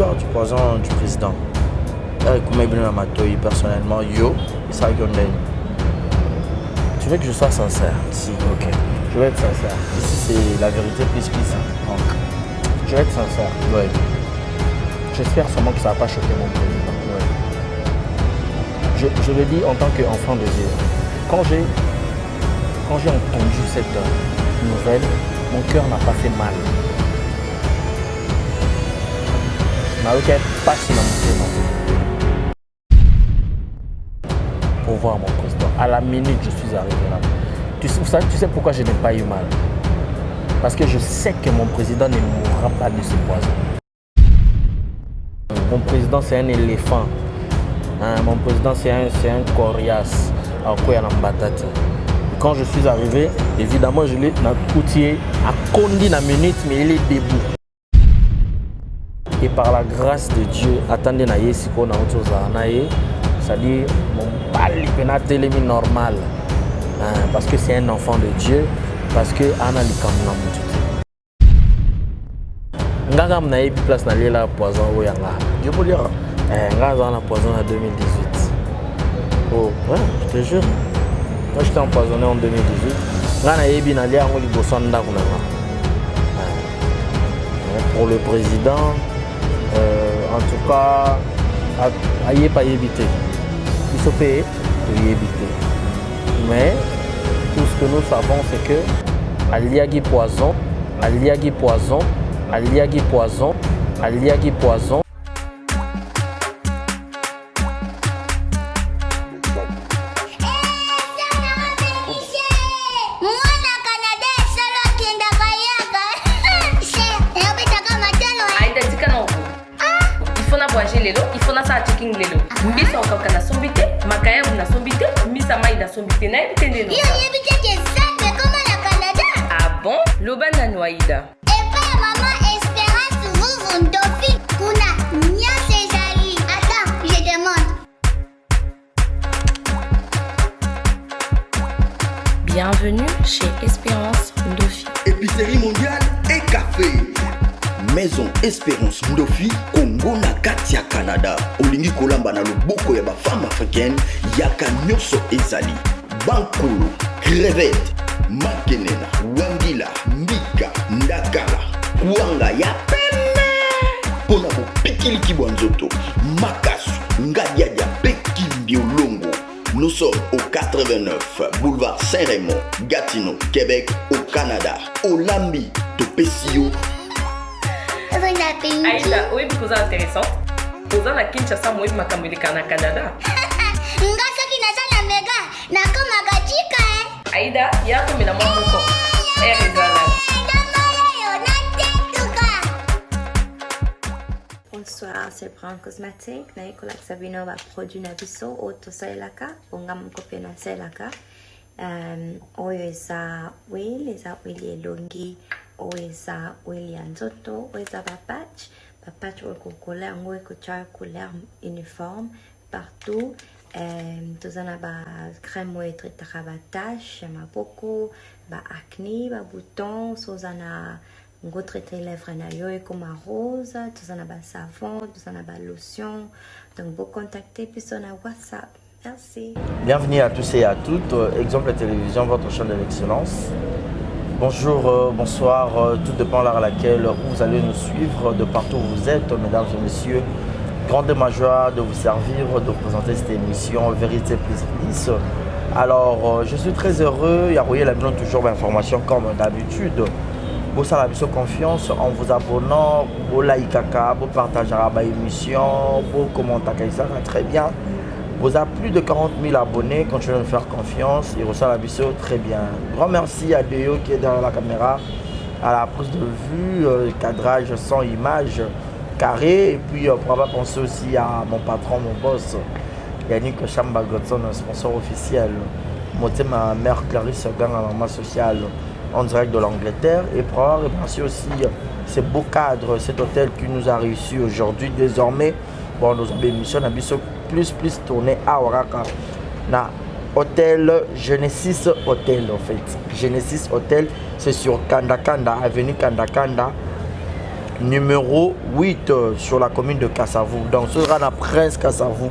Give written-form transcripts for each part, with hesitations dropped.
l'histoire du poison du président. Personnellement, tu veux que je sois sincère? Si, ok. Je vais être sincère. Ici, c'est la vérité plus. Donc, je vais être sincère. Ouais. J'espère seulement que ça ne va pas choquer mon président. Ouais. Je le dis en tant qu'enfant de Dieu. Quand j'ai entendu cette nouvelle, mon cœur n'a pas fait mal. Pas si pour voir mon président. À la minute, je suis arrivé là. Tu sais pourquoi je n'ai pas eu mal? Parce que je sais que mon président ne mourra pas de ce poison. Mon président, c'est un éléphant. Mon président, c'est un coriace. Quand je suis arrivé, évidemment, je l'ai coutier à Kondi na minute, mais il est debout. Et par la grâce de Dieu, attendez na yesiko na otoza na ye, c'est-à-dire mon bali penate lemi normal. Parce que c'est un enfant de Dieu, parce que ana likamuna mututi. Nganga mna yebi place na lela poison oyanga. Dieu pour dire. Nganga na poison en 2018. Oh, ouais, je te jure. Moi j'étais empoisonné en 2018. Ngana yebi na lia ngoli bosanda kuna. Pour le président, en tout cas, il n'y a pas évité. Il faut payer pour y éviter. Mais tout ce que nous savons, c'est que Aliagi poison, Aliagi poison, Aliagi poison, Aliagi poison. Il faut na sa checking lelo. Mbisa encore na sombité, makaya na sombité, mbisa mai na sombité na ebitende no. Yo yebite que ça mais comment la Canada? Ah bon? Loban na Noaïda. Et pas maman Espérance vous Ndofi kuna nya Césari. Attends, je demande. Bienvenue chez Espérance Ndofi. Épicerie mondiale et café. Maison Espérance Ndofi, Congo na Katia Canada. Olingi kolamba na loboko ya ba femme africaine, yaka nyoso ezali. Bankolo, crevette, makenena, wangila, mbika, ndakala, wanga ya pene. Pona bo pikili kibwanzoto, makasu, ngadiadia pekimbi olongo. Nous sommes au 89 boulevard Saint-Raymond, Gatineau, Québec, au Canada. Olambi, Topesio. Aïda, oui, because intéressant. Posant la Kinshasa, moi, ma camélika na Canada. Nga soki naza na mega, nakomaka chika Aïda, ya comme la moko. Bonsoir, c'est Brown Cosmétique. Naikola Sabino va produire na biso auto sailaka, onga mkope na sailaka. Oyo eza oil elongi. Oeza oil ya nzoto, oeza papatch oyo kokola yango ekotia couleur uniforme partout. Tozana ba crème oyo etretaka ba tache ya maboko, ba acné, ba bouton, sozana ngo traiter lèvres na yo ekoma rose, tozana ba savon, tozana ba lotion. Donc vous contactez puis sur WhatsApp. Merci. Bienvenue à tous et à toutes. Exemple Télévision, votre chaîne de l'excellence. Bonjour, bonsoir, tout dépend de l'heure à laquelle vous allez nous suivre, de partout où vous êtes, mesdames et messieurs. Grande ma joie de vous servir, de vous présenter cette émission Vérité Plus. Alors, je suis très heureux, Yarouye la donne toujours d'informations comme d'habitude. Vous avez la confiance en vous abonnant, vous likez, vous partagez l'émission, vous commentez ça très bien. Vous avez plus de 40 000 abonnés, continuez de nous faire confiance et reçoit la vidéo très bien. Grand merci à Déo qui est derrière la caméra, à la prise de vue, cadrage sans image, carré. Et puis on va penser aussi à mon patron, mon boss, Yannick Chamba Godson, sponsor officiel. Moi, ma mère Clarisse Gang, maman sociale en direct de l'Angleterre. Et pour avoir remercié aussi ces beaux cadres, cet hôtel qui nous a réussi aujourd'hui. Désormais, bon, nos émissions plus tourné à Oraka na hôtel Genesis Hotel en fait. Genesis Hotel, c'est sur Kanda Kanda, avenue Kanda Kanda, numéro 8 sur la commune de Kassavoub. Donc, ce sera la Prince Kassavoub.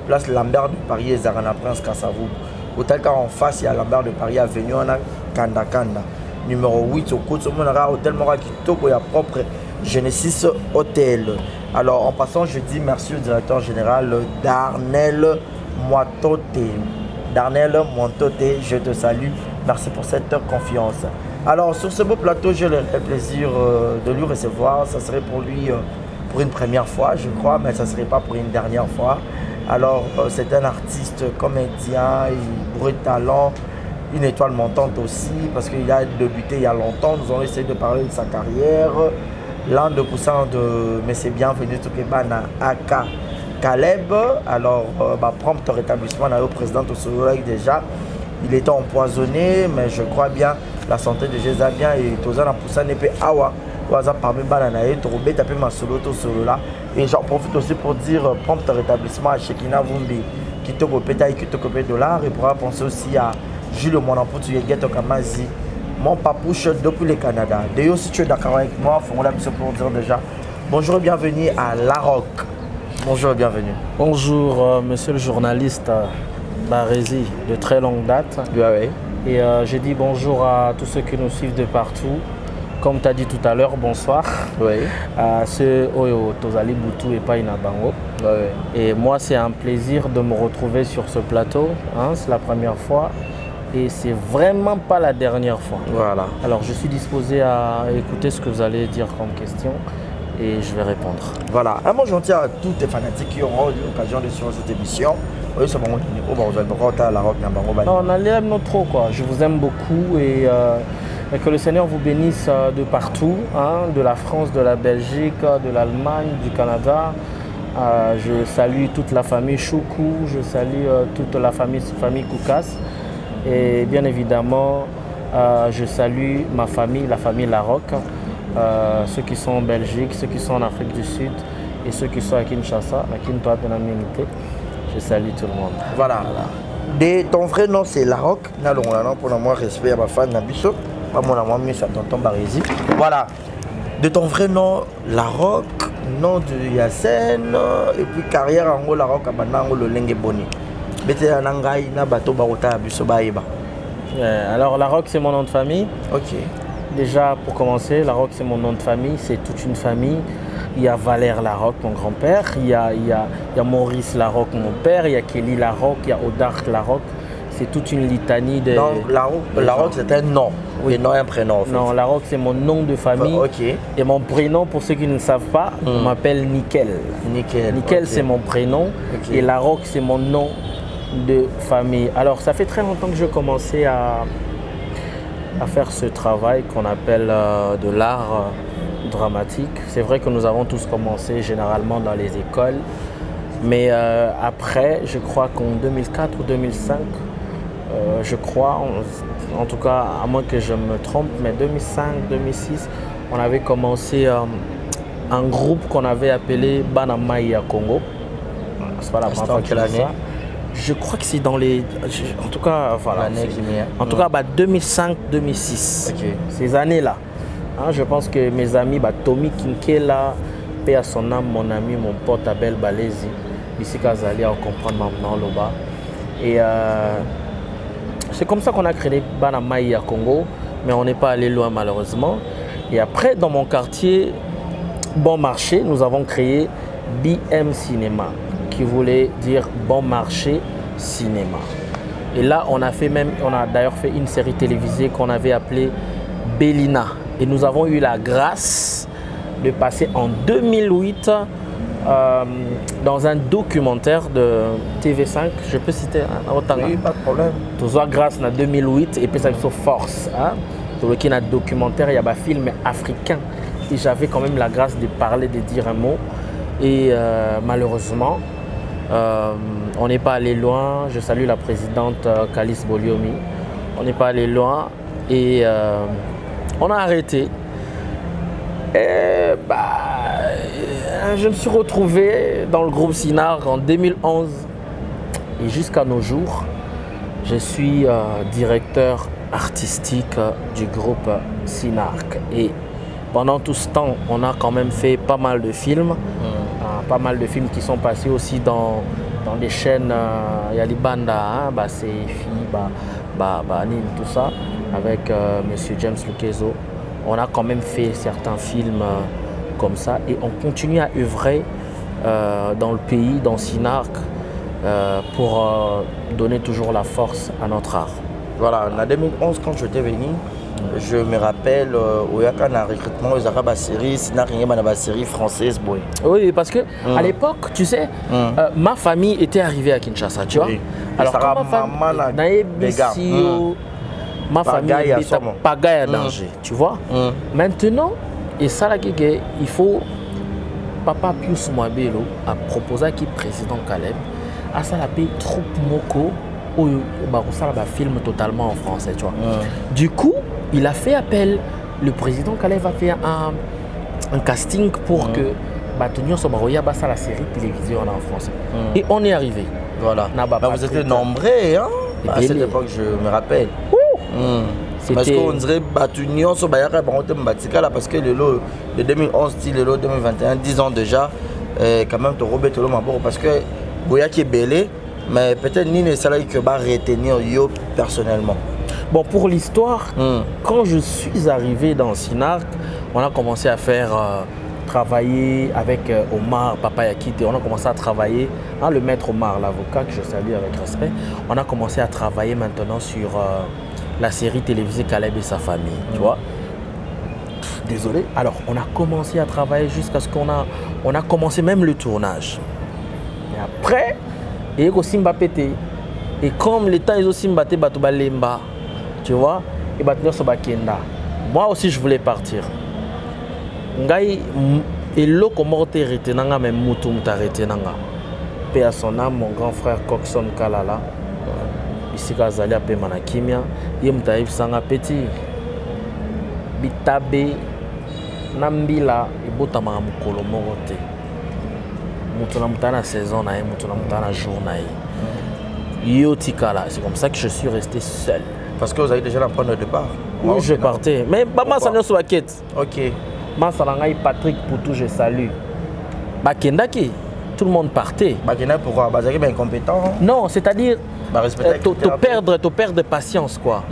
Place Lambert de Paris et Zarana Prince Kassavoub. Au tel cas, en face, il y a Lambert de Paris, avenue, on a Kanda Kanda. Numéro 8 au côté, on a Hôtel Mora Kitoko, il y a propre Genesis Hôtel. Alors, en passant, je dis merci au directeur général Darnel Moitote. Darnel Moitote, je te salue. Merci pour cette confiance. Alors, sur ce beau plateau, j'ai le plaisir de lui recevoir. Ça serait pour lui pour une première fois, je crois, mais ça ne serait pas pour une dernière fois. Alors, c'est un artiste, comédien, bourré de talent, une étoile montante aussi, parce qu'il a débuté il y a longtemps. Nous allons essayer de parler de sa carrière. L'un de poussant de Mais c'est bienvenu Tokebana Aka Caleb. Alors, prompt rétablissement au président au Soloïque déjà. Il était empoisonné, mais je crois bien la santé de Jésus bien et Tozan a poussé n'est pas awa. Oaza parmi bananae, Torobé tapé ma solo to solo là. Et j'en profite aussi pour dire prompt rétablissement à Shekina Vumbi qui te copétaille qui te copé $. Et pourra penser aussi à Jules Monamputu Yegeto Kamazi, mon papouche depuis le Canada. D'ailleurs, si tu es d'accord avec moi, il faut pour dire déjà bonjour et bienvenue à La Rock. Bonjour et bienvenue. Bonjour, monsieur le journaliste Barézi, de très longue date. Oui, oui. Et j'ai dit bonjour à tous ceux qui nous suivent de partout. Comme tu as dit tout à l'heure, bonsoir. Oui. À ceux Oyo Tozali Boutou et Paina Bango. Oui. Et moi, c'est un plaisir de me retrouver sur ce plateau. Hein, c'est la première fois. Et c'est vraiment pas la dernière fois. Voilà. Alors, je suis disposé à écouter ce que vous allez dire comme question. Et je vais répondre. Voilà. Un mot gentil à tous les fanatiques qui auront l'occasion de suivre cette émission. Oui, c'est bon. Non, on aime trop, quoi. Je vous aime beaucoup et que le Seigneur vous bénisse de partout, hein, de la France, de la Belgique, de l'Allemagne, du Canada. Je salue toute la famille Choukou, je salue toute la famille Koukas. Et bien évidemment, je salue ma famille, la famille Larocque. Ceux qui sont en Belgique, ceux qui sont en Afrique du Sud et ceux qui sont à Kinshasa, à Kintoa Penamilité, je salue tout le monde. Voilà. De ton vrai nom c'est Larocque. Pour moi respect à ma fan Nabiso. Pas mon amour, mais c'est tonton Barézi. Voilà. De ton vrai nom Larocque, nom de Yassen et puis carrière en haut Larocque à Banango le Lengue Boni. Bete Nangai na bato barota Abiso Baïba. Alors Larocque c'est mon nom de famille. Ok. Déjà, pour commencer, Larocque, c'est mon nom de famille, c'est toute une famille. Il y a Valère Larocque, mon grand-père, il y a Maurice Larocque, mon père, il y a Kelly Larocque, il y a Odark Larocque. C'est toute une litanie de... Donc, Larocque, c'est un nom, oui. Et non un prénom, en fait. Non, Larocque, c'est mon nom de famille. Ok. Et mon prénom, pour ceux qui ne le savent pas, on m'appelle Nickel. Nickel, okay. C'est mon prénom. Okay. Et Larocque, c'est mon nom de famille. Alors, ça fait très longtemps que je commençais à faire ce travail qu'on appelle de l'art dramatique. C'est vrai que nous avons tous commencé généralement dans les écoles, mais après, je crois qu'en 2004 ou 2005, je crois, en tout cas, à moins que je me trompe, mais 2005-2006, on avait commencé un groupe qu'on avait appelé Banamaïa Congo. C'est pas la première fois que l'année. Je crois que c'est dans les... En tout cas, voilà. En tout cas, 2005-2006. Okay. Ces années-là. Hein, je pense que mes amis, Tommy Kinkela, paix à son âme, mon ami, mon pote Abel Balézi, ici Kazali, à comprendre maintenant là-bas. Et c'est comme ça qu'on a créé Banamaïa Congo, mais on n'est pas allé loin malheureusement. Et après, dans mon quartier, Bon Marché, nous avons créé BM Cinéma, qui voulait dire Bon Marché Cinéma. Et là, on a d'ailleurs fait une série télévisée qu'on avait appelée Bélina. Et nous avons eu la grâce de passer en 2008 dans un documentaire de TV5. Je peux citer autant. Oui, pas de problème. Tout ça grâce à 2008 et puis ça sur Force. Tout qui a documentaire, il y a un film africain. Et j'avais quand même la grâce de parler, de dire un mot. Et malheureusement, on n'est pas allé loin. Je salue la présidente Kalis Boliomi. On n'est pas allé loin et on a arrêté. Et je me suis retrouvé dans le groupe Sinarc en 2011 et jusqu'à nos jours, je suis directeur artistique du groupe Sinarc. Et pendant tout ce temps, on a quand même fait pas mal de films. Pas mal de films qui sont passés aussi dans des chaînes Yalibanda, c'est tout ça, avec Monsieur James Lukezo. On a quand même fait certains films comme ça et on continue à œuvrer dans le pays, dans Sinarc, pour donner toujours la force à notre art. Voilà, en 2011, quand j'étais venu, je me rappelle, il y a un recrutement, il y a une série, une série française. Oui, parce que à l'époque, tu sais, ma famille était arrivée à Kinshasa, tu vois. Oui. Alors, ma famille était pagaille à danger, tu vois. Maintenant, et ça, il faut. Papa Pius Mwabelo a proposé à qui président Caleb à ça la paye troupe Moko où ça va film totalement en français, tu vois. Du coup, il a fait appel. Le président Caleb a fait un casting pour que Batonio Sobaroya basse la série télévisée en français. Et on est arrivé. Voilà. Vous étiez nombreux, hein? À cette époque, je me rappelle. Parce qu'on dirait Batunio Sobayaka Batika parce que le 2011, le 2021, 10 ans déjà, quand même, tu Robert Tolo Maboro parce que Boya qui est belé, mais peut-être ni les salariés que va retenir yo personnellement. Bon, pour l'histoire, quand je suis arrivé dans Sinarc, on a commencé à faire travailler avec Omar Papa Yakite. On a commencé à travailler, le maître Omar, l'avocat que je salue avec respect. On a commencé à travailler maintenant sur la série télévisée Caleb et sa famille, tu vois. Désolé. Alors, on a commencé à travailler jusqu'à ce qu'on a commencé même le tournage. Et après, il y a Simba pété. Et comme l'État est aussi mbatté, Lemba, tu vois, et Batner Sobakenda. Moi aussi, je voulais partir. Ngai, et l'autre morte retenanga, même Moutoum t'a retenanga. Paix à son âme, mon grand frère Coxon Kalala. Ici, Kazali a payé Manakimia. Yem Taïf Sanga Petit. Bitabe. Nambila. Et Botama Mukolo Morote. Moutona Moutana saison, Moutona Moutana jour. Yotikala. C'est comme ça que je suis resté seul. Parce que vous avez déjà la point de départ. Oui, je partais. Mais Bama Sanyo Souaket. Ok. Mansalangaï Patrick Poutou, je salue. Bakendaki. Tout le monde partait. Bakenda pourquoi? Bazaki est incompétent. Non, c'est-à-dire te perdre patience quoi.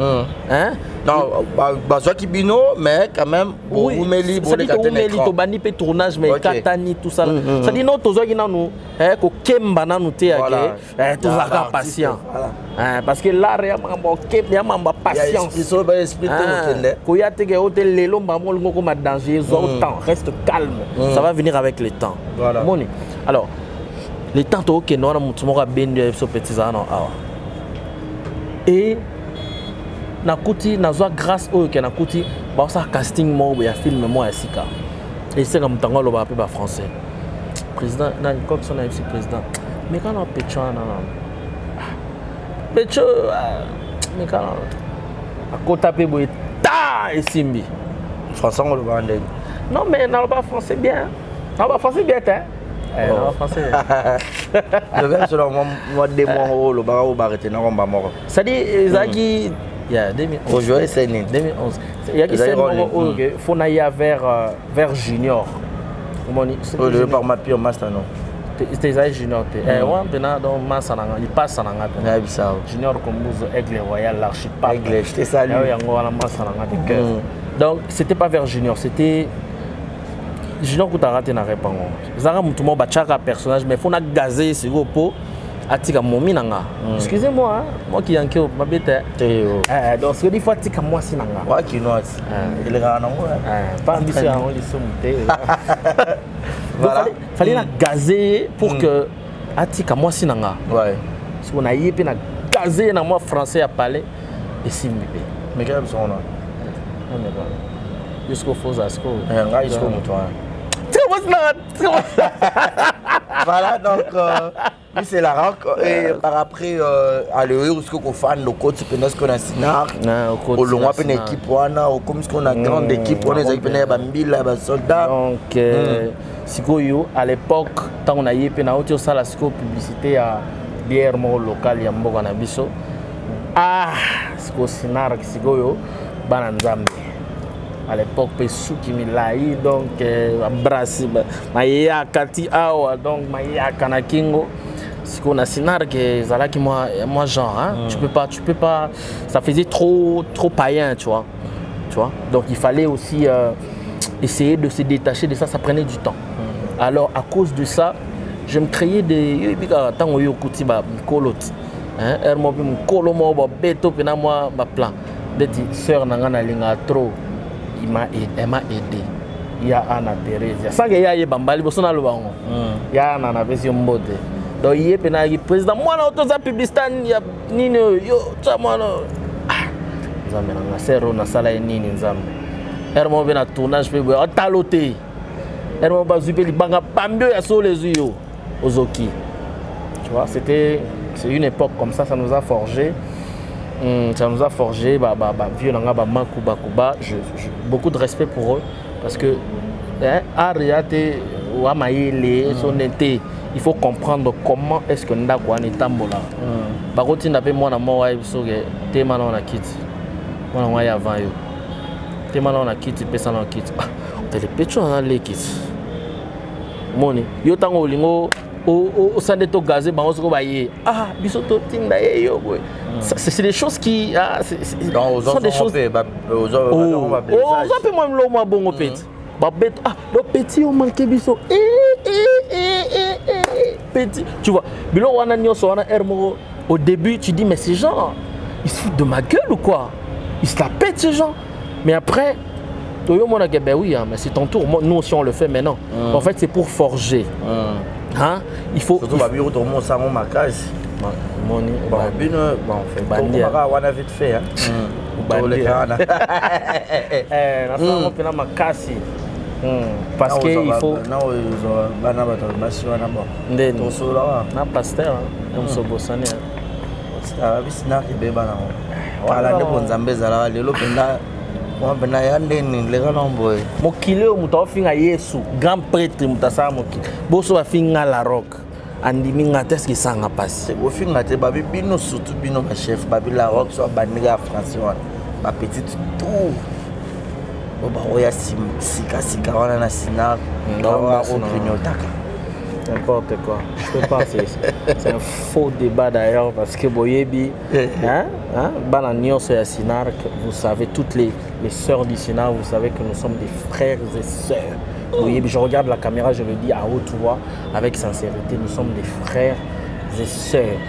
Hein? Non, Bazwa Kibino, mais quand même, oui, c'est-à-dire que tu bani pe tournage mais katani tout ça. C'est-à-dire non tozo qui nous ko kemba na nous te ake tout ça patient. Parce que là réellement il y a ma patience. Il faut expliquer ko ya te ke hôtel lelo mbamo ngoko ma danger temps reste calme. Ça va venir avec le temps. Voilà. Alors les temps que nous avons mutumora bendu so petits ans et nakuti nazwa grâce au que nakuti ba ça casting mo ya film mo ya sika et c'est comme tango lo ba pe ba français président na comme son MC président mais quand on Pecho na Pecho mais quand à kota pe boy ta et simbi français on le va ndé non mais na ba français bien na ba français bien hein non français le verbe selon moi des mois le ba ba arrêter na romba mort ça dit Zaki il y a 2011. Aujourd'hui, c'est 2011. Il y a qui c'est il faut aller vers junior. Le par ma pire master non. C'était ça junior. Et on maintenant dans master il passe ça nga. Junior comme vous Aigle Royal l'archipel. Aigle, je te salue. Il y a un master de cœur. Donc c'était pas vers junior, c'était junior que tu as raté na réponse. Zara mutumo bachaka personnage mais faut na gazer sur le pot. Atika momi nanga. Excusez-moi, moi qui yanke ma bête. Donc ce qu'il faut atika moi si nanga. Wa qui note. Il est grand pas ambitieux on les somme. Voilà. Fallait la gazer pour que atika moi si nanga. Ouais. Si on a yé na gazer na moi français à parler et si mbé. Mais quel sont là? Non mais bon. Jusqu'au faux asco. Nga jusqu'au mouton. Voilà donc lui c'est la rock et par après à l'heure où ce qu'on fait le coach penas qu'on a sinar au long après une équipe wana au comme ce qu'on a grande équipe on les équipes ba mbila ba soldats donc sikoyo à l'époque tant on a yé pena auto ça la siko publicité à bière mo local ya mboka na biso siko sinar sikoyo bana nzambe à l'époque pesuki milai donc abrasi maya kati awa donc maya kanakingo siko na sinar que zalaki moi genre hein? Tu peux pas ça faisait trop païen tu vois donc il fallait aussi essayer de se détacher de ça, ça prenait du temps. Alors à cause de ça je me créais des tango yo kuti ba kolot hein ermo bi mkolo mo ba beto pena moi ba plan d'être sœur nanga na linga trop elle m'a aidé. Il y a Anna Thérèse ça que ya ye bambali boso na lobango ya na na version mode donc il est pena président moi na otoza publicité ya nini yo tsamana nzambe na sero na sala nini nzambe ermo bi na tournage pe bo taloté ermo ba zupe li banga pambio ya so les yo ozoki tu vois c'est une époque comme ça nous a forgé vieux nanga ba makuba kuba beaucoup de respect pour eux parce que ariate wa maïle son été il faut comprendre comment est-ce que ndako ani tambola ba kotinda pe mwana mo biso ke tema na na kiti mwana wa ya avant yo tema na kiti pesa na kiti tele pecho na le kiti moni yo tango lingo au sein de ton gazé bango soko ba ye biso to tinda ye yo boy c'est des choses qui sont des choses on va moi lo moi bongo petit ba bête le petit on manqué biso petit tu vois bilo wana nyoso wana ermo au début tu dis mais ces gens ils se foutent de ma gueule ou quoi ils se la pètent ces gens mais après ben oui mais c'est ton tour nous aussi on le fait maintenant en fait c'est pour forger hein il faut surtout ba bureau to mo sa mo makasi moni bon fait on a vite fait hein na sa mo pena makasi parce que il faut bana ba to masio na bon ndeno so la na pasteur on so bosane bisina ke beba na wala ne bonzambe zala lelo penda on bena yande ni le kana mboy mokile muta ofinga Yesu grand prêtre muta sa mokile boso afinga la rock andimi ngata ce qui sanga passe ofinga te babi bino surtout bino ma chef babi la rock so baniga français ba petite tout ba oya sika wana na sina ndawa au grignotaka n'importe quoi je peux pas c'est un faux débat d'ailleurs parce que boyebi bana nyonso ya Sinar vous savez toutes les sœurs du Sinar vous savez que nous sommes des frères et sœurs boyebi je regarde la caméra je le dis à haute voix avec sincérité nous sommes des frères et sœurs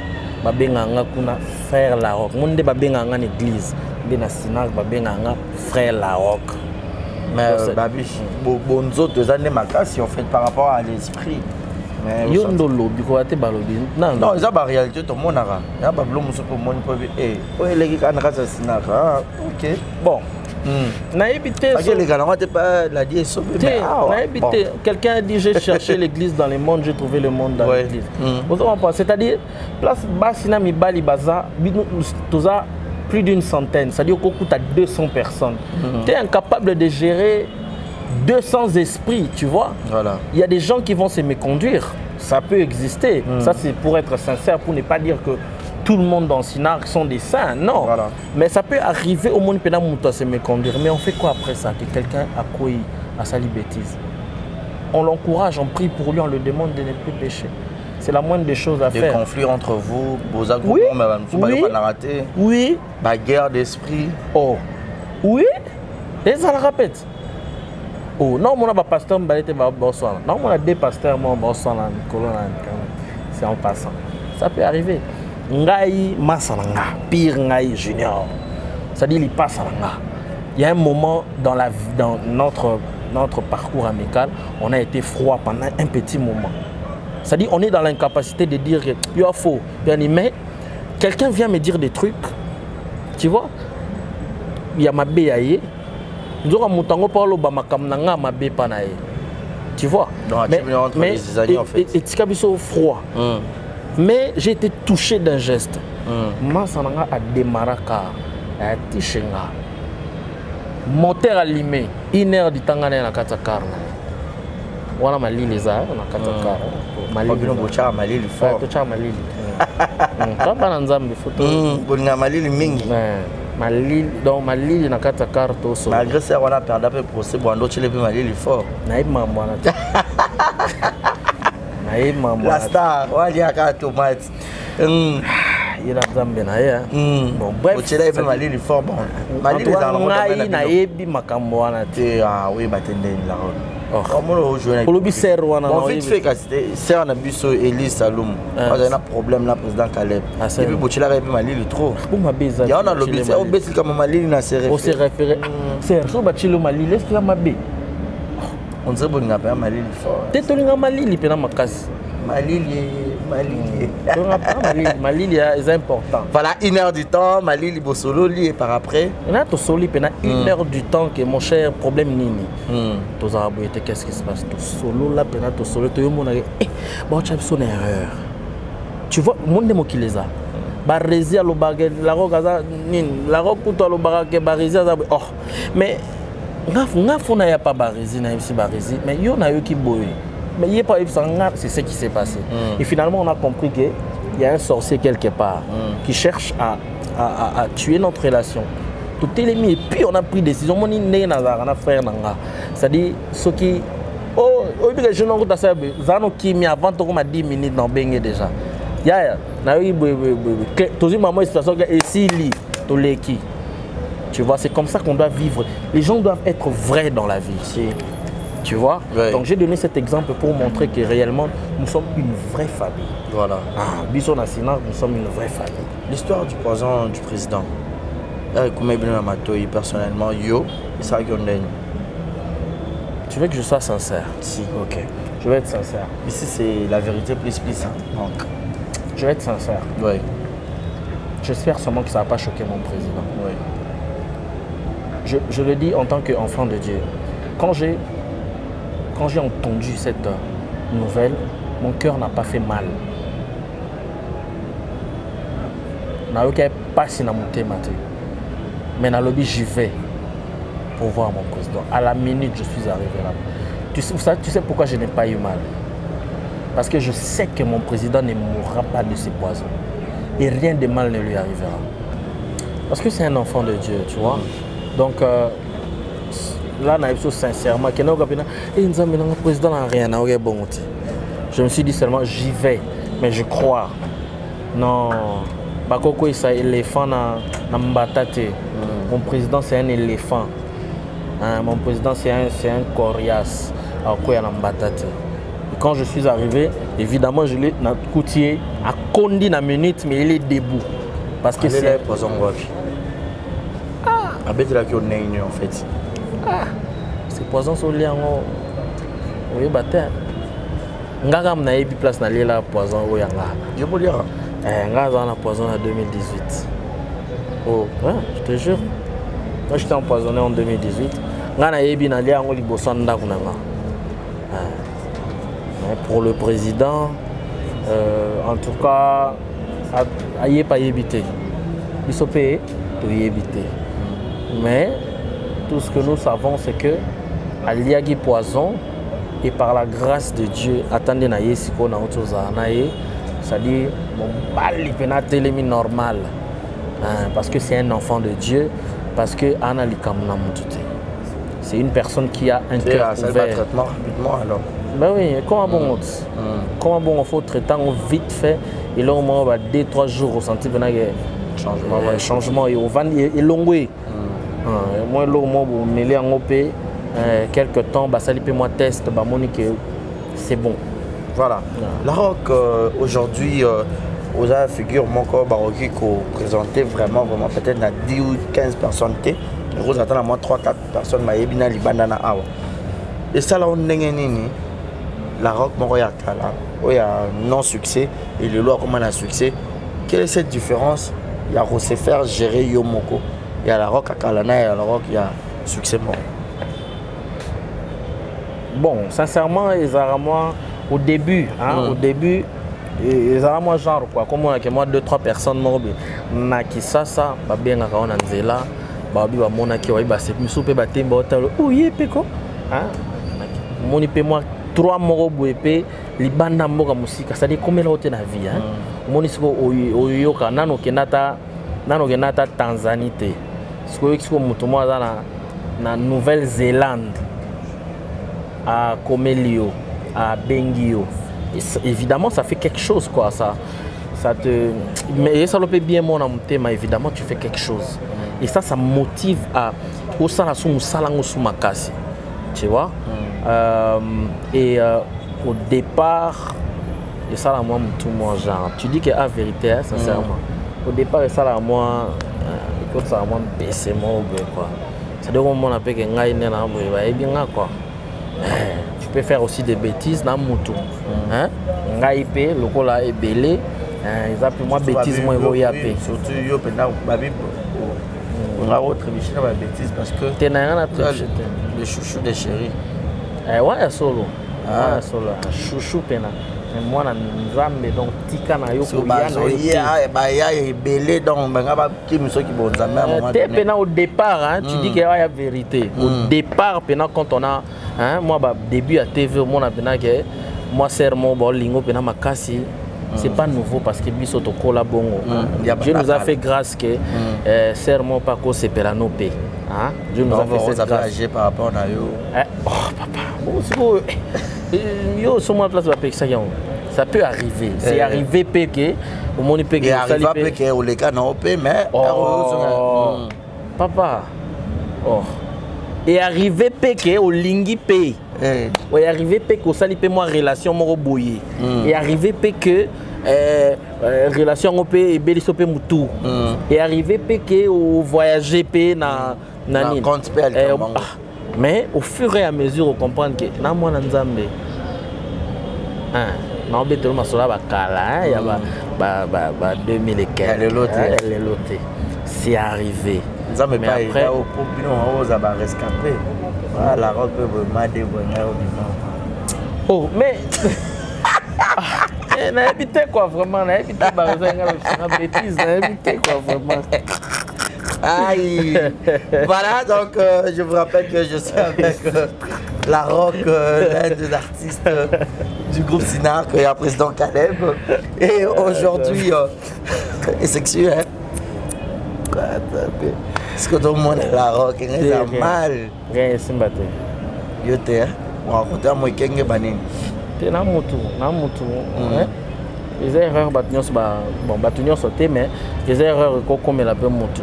babenganga kuna frère la rock monde babenganga na église nde na Sinar babenganga frère la rock mais babi bonzo deux années makasi en fait par rapport à l'esprit yo ndolo biko ate balobi non ça ba réalité to monaka ya ba blo muso ko moni po o eleki kana ka sinaka OK bon na éviter parce que les gars on va pas la dire so na éviter quelqu'un a dit j'ai cherché l'église dans le monde j'ai trouvé le monde dans l'église c'est-à-dire place basina mibali baza toza plus d'une centaine c'est-à-dire qu'on coûte à 200 personnes tu es incapable de gérer 200 esprits, tu vois. Voilà. Il y a des gens qui vont se méconduire. Ça peut exister. Ça, c'est pour être sincère, pour ne pas dire que tout le monde dans Sinar sont des saints. Non. Voilà. Mais ça peut arriver au monde pénal à se méconduire. Mais on fait quoi après ça? Que quelqu'un a quoi à sa bêtise. On l'encourage, on prie pour lui, on le demande de ne plus pécher. C'est la moindre des choses à faire. Des conflits entre vous, vos arguments, oui. La guerre d'esprit. Oh. Oui. Et ça le répète. Oh, non, mon pasteur m'a dit non, on a deux pasteurs, c'est en passant. Ça peut arriver. Ngai Masalanga, pire Ngai Junior. C'est-à-dire, il passe à l'anga. Il y a un moment dans notre parcours amical, on a été froid pendant un petit moment. C'est-à-dire, on est dans l'incapacité de dire que il y a faux. Mais quelqu'un vient me dire des trucs, tu vois, il y a ma béaye. Tu vois, mais froid. Mais j'ai été touché d'un geste. Masananga a démarré à Tishenga. Moteur allumé, 1 heure du temps na katakar. Wana malili za na katakar. Malili bocha malili fort. Tocha malili. Kamba na nzambe photo. Bonga malili mingi. malili donc malili na kata carte au sol malgré ça on a perdu un peu procès bondo tu le malili fort naïb mambo na naïb mambo la star wali aka tomate ila zambe na ya bon bref tu le malili fort bon malili dans le ngai naïbi makambo wana te ah oui batende la comment le jouer pour le biser wana on vite fait que c'est on a bu sur Elise Saloum on a un problème là président Caleb et puis Botila a malili trop pour ma beza il y en a lobby c'est au besi comme malili na se référé on se référé c'est so bachilo malili est-ce qu'il a mabé on dirait bon ngapa malili fort te tolinga malili pena makasi malili est important voilà 1 heure du temps malili bosolo li et par après on a to soli pena 1 heure du temps que mon cher problème nini to zarabu était qu'est-ce qui se passe to solo là pena to solo to yomona bon tu as son erreur tu vois monde mo kileza ba rezi alo bagel la rogaza nini la rokuto alo bagake ba rezi za oh mais ngafu na ya pas ba rezi na yesi ba rezi mais yo na yo ki boye. Mais il n'y a pas eu c'est ce qui s'est passé. Et finalement, on a compris qu'il y a un sorcier quelque part qui cherche à tuer notre relation. Tout est mis et puis on a pris décision. On a frère nanga. C'est-à-dire ceux qui je n'en route à ça. Zano qui mis avant on m'a 10 minutes dans Bengue déjà. Ya na eu toujours maman situation que ici li to leki. Tu vois, c'est comme ça qu'on doit vivre. Les gens doivent être vrais dans la vie. Tu vois, donc j'ai donné cet exemple pour montrer que réellement nous sommes une vraie famille. Voilà. Bison Nassina, nous sommes une vraie famille. L'histoire du poison du président. Personnellement, yo, ça tu veux que je sois sincère? Si. Ok. Je vais être sincère. Ici c'est la vérité plus. Hein. Donc. Je vais être sincère. Oui. J'espère seulement que ça ne va pas choquer mon président. Oui. Je le dis en tant qu'enfant de Dieu. Quand j'ai entendu cette nouvelle, mon cœur n'a pas fait mal. Je pas si na monté maté. Mais dans le lobby, j'y vais pour voir mon président. À la minute, je suis arrivé là. Tu sais pourquoi je n'ai pas eu mal? Parce que je sais que mon président ne mourra pas de ces poisons. Et rien de mal ne lui arrivera. Parce que c'est un enfant de Dieu, tu vois. Donc, là, sincèrement, le président n'a rien. Je me suis dit seulement, j'y vais, mais je crois. Non, Bakoko, c'est un éléphant dans Mbatate. Mon président, c'est un éléphant. Mon président, c'est un coriace. Et quand je suis arrivé, évidemment, je l'ai coûté à Kondi na minute, mais il est debout. Parce que c'est un poison. Avec la en fait. Ces poisons sont liés en oui, bataille. Ngaka mna yebi place na lela poison o yanga. Je peux dire. Ngaka na poison en 2018. Oh, ouais, je te jure. Moi j'étais empoisonné en 2018. Ngana yebi na lia ngo liboso ndako nanga. Mais pour le président en tout cas aye pas éviter. Bisopé to éviter. Mais tout ce que nous savons, c'est que Aliagi poison et par la grâce de Dieu, attendez na yesiko na otoza na ye, c'est-à-dire mon bali penatelemi normal, parce que c'est un enfant de Dieu, parce que Anali Kamuna Mutute. C'est une personne qui a un cœur ouvert. Traitement rapidement alors. Ben oui, comment bon comment bon on faut traiter vite fait et là au moins 2-3 jours au senti changement et au van et longwe. Moi là au moins vous mêler en OP quelque temps bah ça lui moi test bah monique c'est bon. Voilà. La rock aujourd'hui aux figure mon corps baroque qu'on présentait vraiment peut-être à 10 ou 15 personnes té. Rose attend à moi 3-4 personnes ma yebina libandana awa. Et ça là on nini la rock mon roya kala. Il y a non succès et le loi comment un succès. Quelle est cette différence? Il y a Rosé faire gérer Yomoko. Il y a la rock à Kalana et la rock il y a succès bon. Bon, sincèrement, moi au début, au début, moi genre quoi, comme on a que moi 2-3 personnes morbides, na qui ça, bah bien à on anzela, bah bi bah mon qui ouais bah c'est soupe bah temba hôtel, oui peko, mon ipé moi 3 morts bouépé, les bandes mort musique, ça dit combien la hôtel na vie, mon isko oyoka nano kenata Tanzanie sikoyo moto mo aza na Nouvelle-Zélande à Comelio, à Bengio. Évidemment, ça fait quelque chose, quoi. Ça te... Mais ça le peut bien mon thème, évidemment, tu fais quelque chose. Et ça me motive à... Tu vois. Au départ, et ça, là, moi, tout mon genre. Tu dis que la vérité, hein, sincèrement. Au départ, ça, là, moi, écoute, ça, moi, baisser moi, quoi. C'est de moment on appelle que ngai n'est là, bien quoi. Tu peux faire aussi des bêtises dans moto. Hein? Ngai pe, le col est belé. Ils appellent moi bêtises, moi ils vont surtout yo pendant babi. On a autre biche dans la bêtise parce que. T'es n'a le chouchou des chéris. Ouais, solo. Ouais, solo. Chouchou pena. Moi na nzambe donc tika na yo ko ya ba ya belé donc ba ngaba ki miso ki bon nzambe à moment donné. Pena au départ hein, tu dis qu'il y a vérité. Au départ pena quand on a hein moi ba début à TV moi na pena que moi serment bon lingo pena makasi c'est pas nouveau parce que biso to kola bongo. Dieu nous a fait grâce que serment pas ko sepelano pe. Hein? Dieu nous a fait cette grâce par rapport à yo. Oh papa. Bon c'est yo sur ma place ça peut arriver. C'est arrivé que au monde peut que arrive pas que au les cas non peut mais papa. Oh. Et arrivé que au lingi pay. Et arrivé que au sali moi relation mo boyer. Et arrivé que relation au pay et beliso pe mutu. Et arrivé que au voyager pay na nani. Mais au fur et à mesure on comprend que na moi na nzambe non mais tout le monde sera bakala il y a ba 2015 les lotés c'est arrivé nzambe pas après au bino on va rescaper la robe peut m'aider oh mais n'a évité quoi vraiment n'a évité ba bêtise n'a évité quoi vraiment. Aïe. Voilà, donc je vous rappelle que je suis avec la Rock, l'un des artistes du groupe Sinar, qui est le président Caleb. Et aujourd'hui, et sexuel. Est-ce que tout le monde est la Rock? Il y a mal. Rien, c'est battu. Yo t'es, on va raconter à moi qu'il y a banin. T'es dans mon tour. Les erreurs batunions sauté, mais les erreurs comme la bonne moto.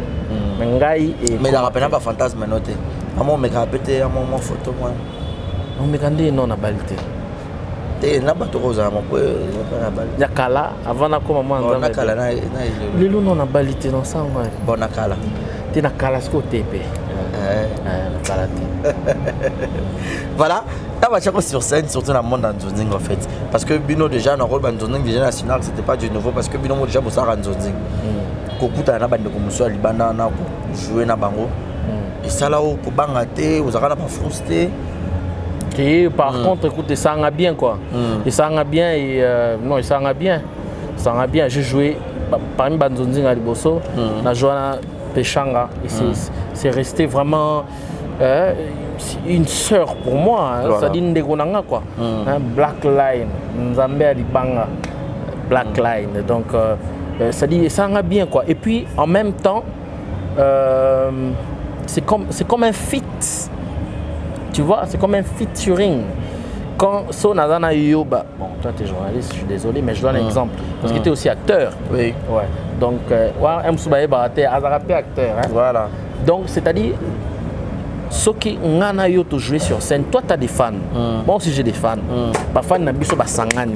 Mais la rappelle pas fantasme noté. À moi me répéter à mon photo moi. On me gandé non na balité. T'es na bato rosa mon peu na balité. Ya kala avant na comme maman na kala na le non na balité non ça ouais. Bon na kala. T'es na kala ce côté pe. Na kala. Voilà. Là, on sur scène, surtout dans le monde d'Anzonzing en fait. Parce que Bino déjà, dans le rôle d'Anzonzing, déjà national, c'était pas du nouveau. Parce que Bino déjà bossé à Anzonzing. Kokuta na bande de komuso à Libana, na jouer na bango. Et ça là, au Kobangate, aux Arana pas frustré. Et par contre, écoute, ça en a bien quoi. Et ça en a bien et non, ça en a bien. Ça en a bien. J'ai joué parmi Banzonzing à Liboso, na Joana Pechanga. Et c'est resté vraiment. Une sœur pour moi, ça dit Ndegonanga quoi. Black Line, Nzambe Alibanga, Black Line. Donc ça dit ça va bien quoi. Et puis en même temps, c'est comme un feat. Tu vois, c'est comme un featuring. Quand Sonazana Yoba, bon toi tu es journaliste, je suis désolé, mais je donne un exemple. Parce que tu es aussi acteur. Oui. Ouais. Donc Msoubaye Barate, Azarape acteur. Voilà. Donc c'est-à-dire ce qui ngana yo to jouer sur scène, toi tu as des fans. Moi aussi j'ai des fans. Parfois na biso ba sangani.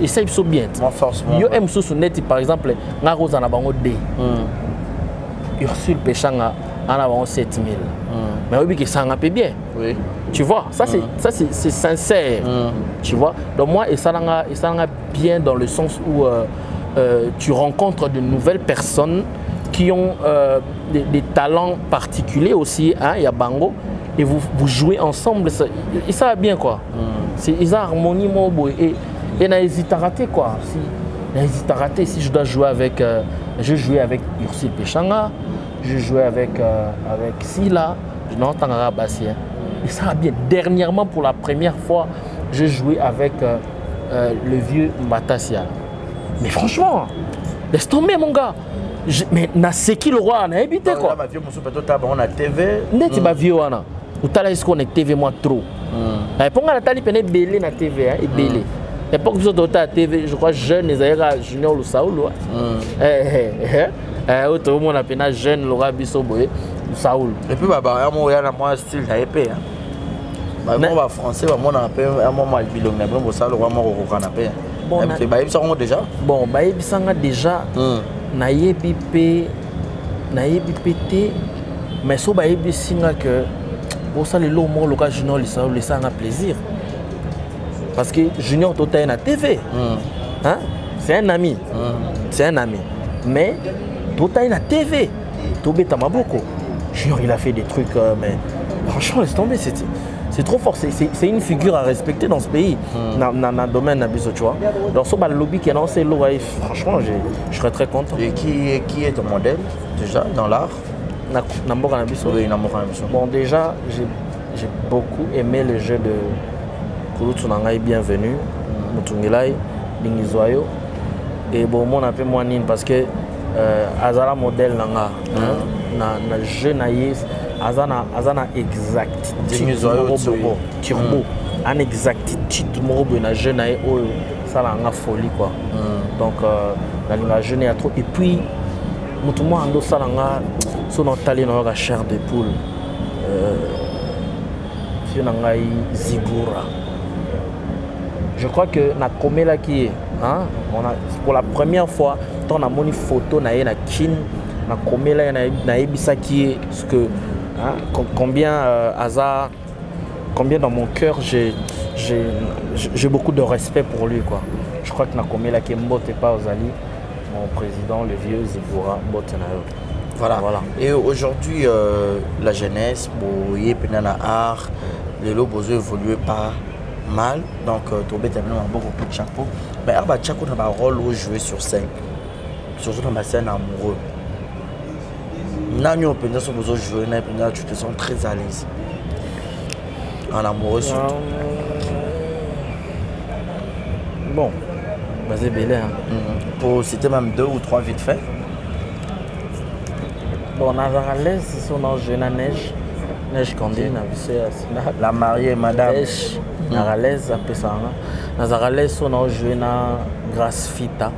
Et ça ils sont bien. Moi forcément. Yo aime sur net par exemple nga roza na bango D. Ursule Pechanga ana bango 7000. Mais oui que ça ngapé bien. Oui. Tu vois, ça c'est sincère. Tu vois. Donc moi et ça nga bien dans le sens où tu rencontres de nouvelles personnes qui ont des talents particuliers aussi, hein, il y a Bango, et vous jouez ensemble, et ça va bien quoi. Ils ont harmonie, et n'a hésité à rater quoi. Si je dois jouer avec, je jouais avec Ursule Pechanga, je jouais avec Sila, je n'entends pas Bastien. Et ça va bien. Dernièrement, pour la première fois, je jouais avec le vieux Matassia. Mais franchement, Laisse tomber, mon gars. Mais na seki le roi, na habité quoi. Ma vieux monsieur peut-être on a TV. Ndeti ba vieux wana. Utala est-ce qu'on est TV moi trop. Pour nga la tali pene belé na TV hein, et belé. L'époque vous êtes à TV, je crois jeune les aïra junior le Saoul. Autre monde a peine jeune Laura Bisso boy Saoul. Et puis baba moi il y a moi style na épée hein. Bah moi français bah moi on appelle un moment il bilong na bon ça le roi moi au canapé. Bon bah ils sont déjà. Bon bah ils sont déjà na yebi pété mais so ba yebi singa que pour ça les lots moi le cas junior les ça a plaisir. Parce que Junior Tota est na TV. Hein? C'est un ami. C'est un ami. Mais Tota est na TV. Tobé Tamaboko. Junior il a fait des trucs mais franchement laisse tomber c'est trop fort, c'est une figure à respecter dans ce pays, dans le domaine de tu vois. Donc, ce lobby qui est lancé, franchement, je serais très content. Et qui est ton modèle, déjà, dans l'art? Oui, bon, déjà, j'ai beaucoup aimé le jeu de Kouloutsunangai Bienvenue, Mutungilai, Bingizoyo. Et bon, moi, on a fait moins parce que Azara modèle, na jeu naïs. Azana exactitude turbo en exactitude morobo na jeune aïe ça la folie quoi donc la jeune est trop et puis mutumo ando ça la son talent dans la chair de poule finalement Zigura je crois que na komela qui hein on a pour la première fois on a moni photo na kin na komela na ebisa qui est ce que hein, combien combien dans mon cœur j'ai beaucoup de respect pour lui quoi. Je crois que Nakomela Kembote pas Ozali, mon président le vieux Zigura Botenayo. Voilà. Et aujourd'hui la jeunesse, boye penana art, les lots besoin évoluer pas mal donc Tobé tellement beaucoup de chapeau. Mais Arba Tchako a un rôle où jouer sur scène. Surtout dans ma scène amoureux. Nanyo Pena sont besoin de jouer, tu te sens très à l'aise. En amoureux surtout. Bon, c'est belé. Pour citer même 2 ou 3 vite fait. Bon, on a à l'aise si on a joué la neige. Neige Candé, la mariée madame. Neige, on a à l'aise, après ça. On a à l'aise on a joué la Grâce Fita.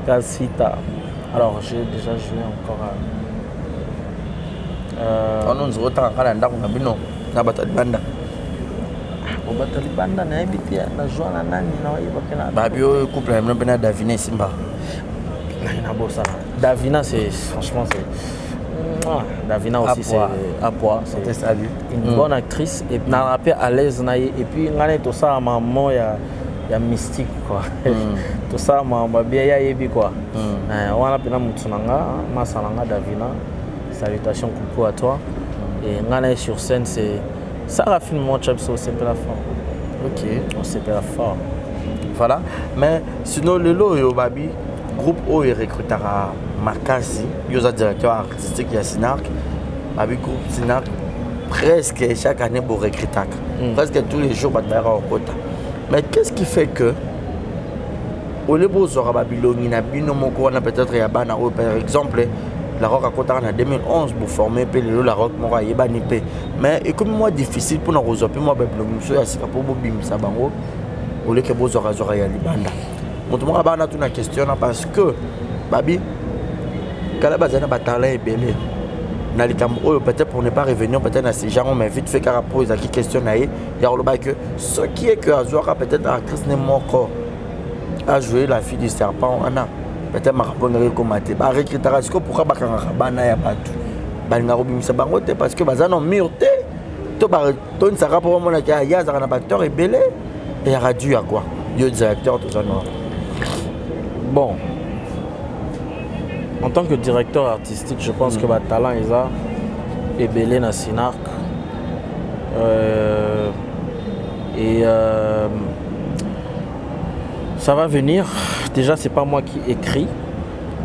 Grâce Fita. Alors, j'ai déjà joué encore on nous retrouve quand on a bino na batalibanda. Au batalibanda na habité na joie na nani na ibakena. Babio couple na bena Davina Simba. Na bossa. Davina c'est franchement c'est Davina aussi c'est à poids, c'est une bonne actrice et na rappé à l'aise na et puis ngane to ça maman ya mystique quoi. Tout ça m'a bien ya yebi quoi. On a pena mutsunanga masananga Davina. Salutations coucou à toi. Et ngana sur scène c'est ça raffine mon chap so c'est pas fort. OK, on c'est pas fort. Voilà, mais sinon le lot yo babi groupe O est recrutera Makasi, yo za directeur artistique ya Sinark. Babi groupe Sinark presque chaque année pour recruter. Presque tous les jours batara au quota. Mais qu'est-ce qui fait que au lieu zora Babylone na bino moko na peut-être ya bana o par exemple la rock à Kotara en 2011 pour former la rock mora yebani pe mais et comme moi difficile pour nous résoudre moi Babylone so ya sika pour bimisa bango au lieu que bozora zora ya libanda moto moko bana tout na question parce que babi kala bazana batala ebele na likambo oyo peut-être pour ne pas revenir peut-être à ces gens mais vite fait car poser qui question na ye ya lo ba que ce qui est que azora peut-être actrice ne moko a joué la fille du serpent ana peut-être marabonnerie comme maté ba recruter ce que pourquoi ba kanga bana ya batu ba ngaro bimisa bango te parce que bazana murte to ba ton ça rapport mon ya ya za na acteur et belé et ya radio à quoi yo directeur tout ça non. Bon, en tant que directeur artistique je pense que ba talent isa et belé na Sinark ça va venir. Déjà, c'est pas moi qui écris.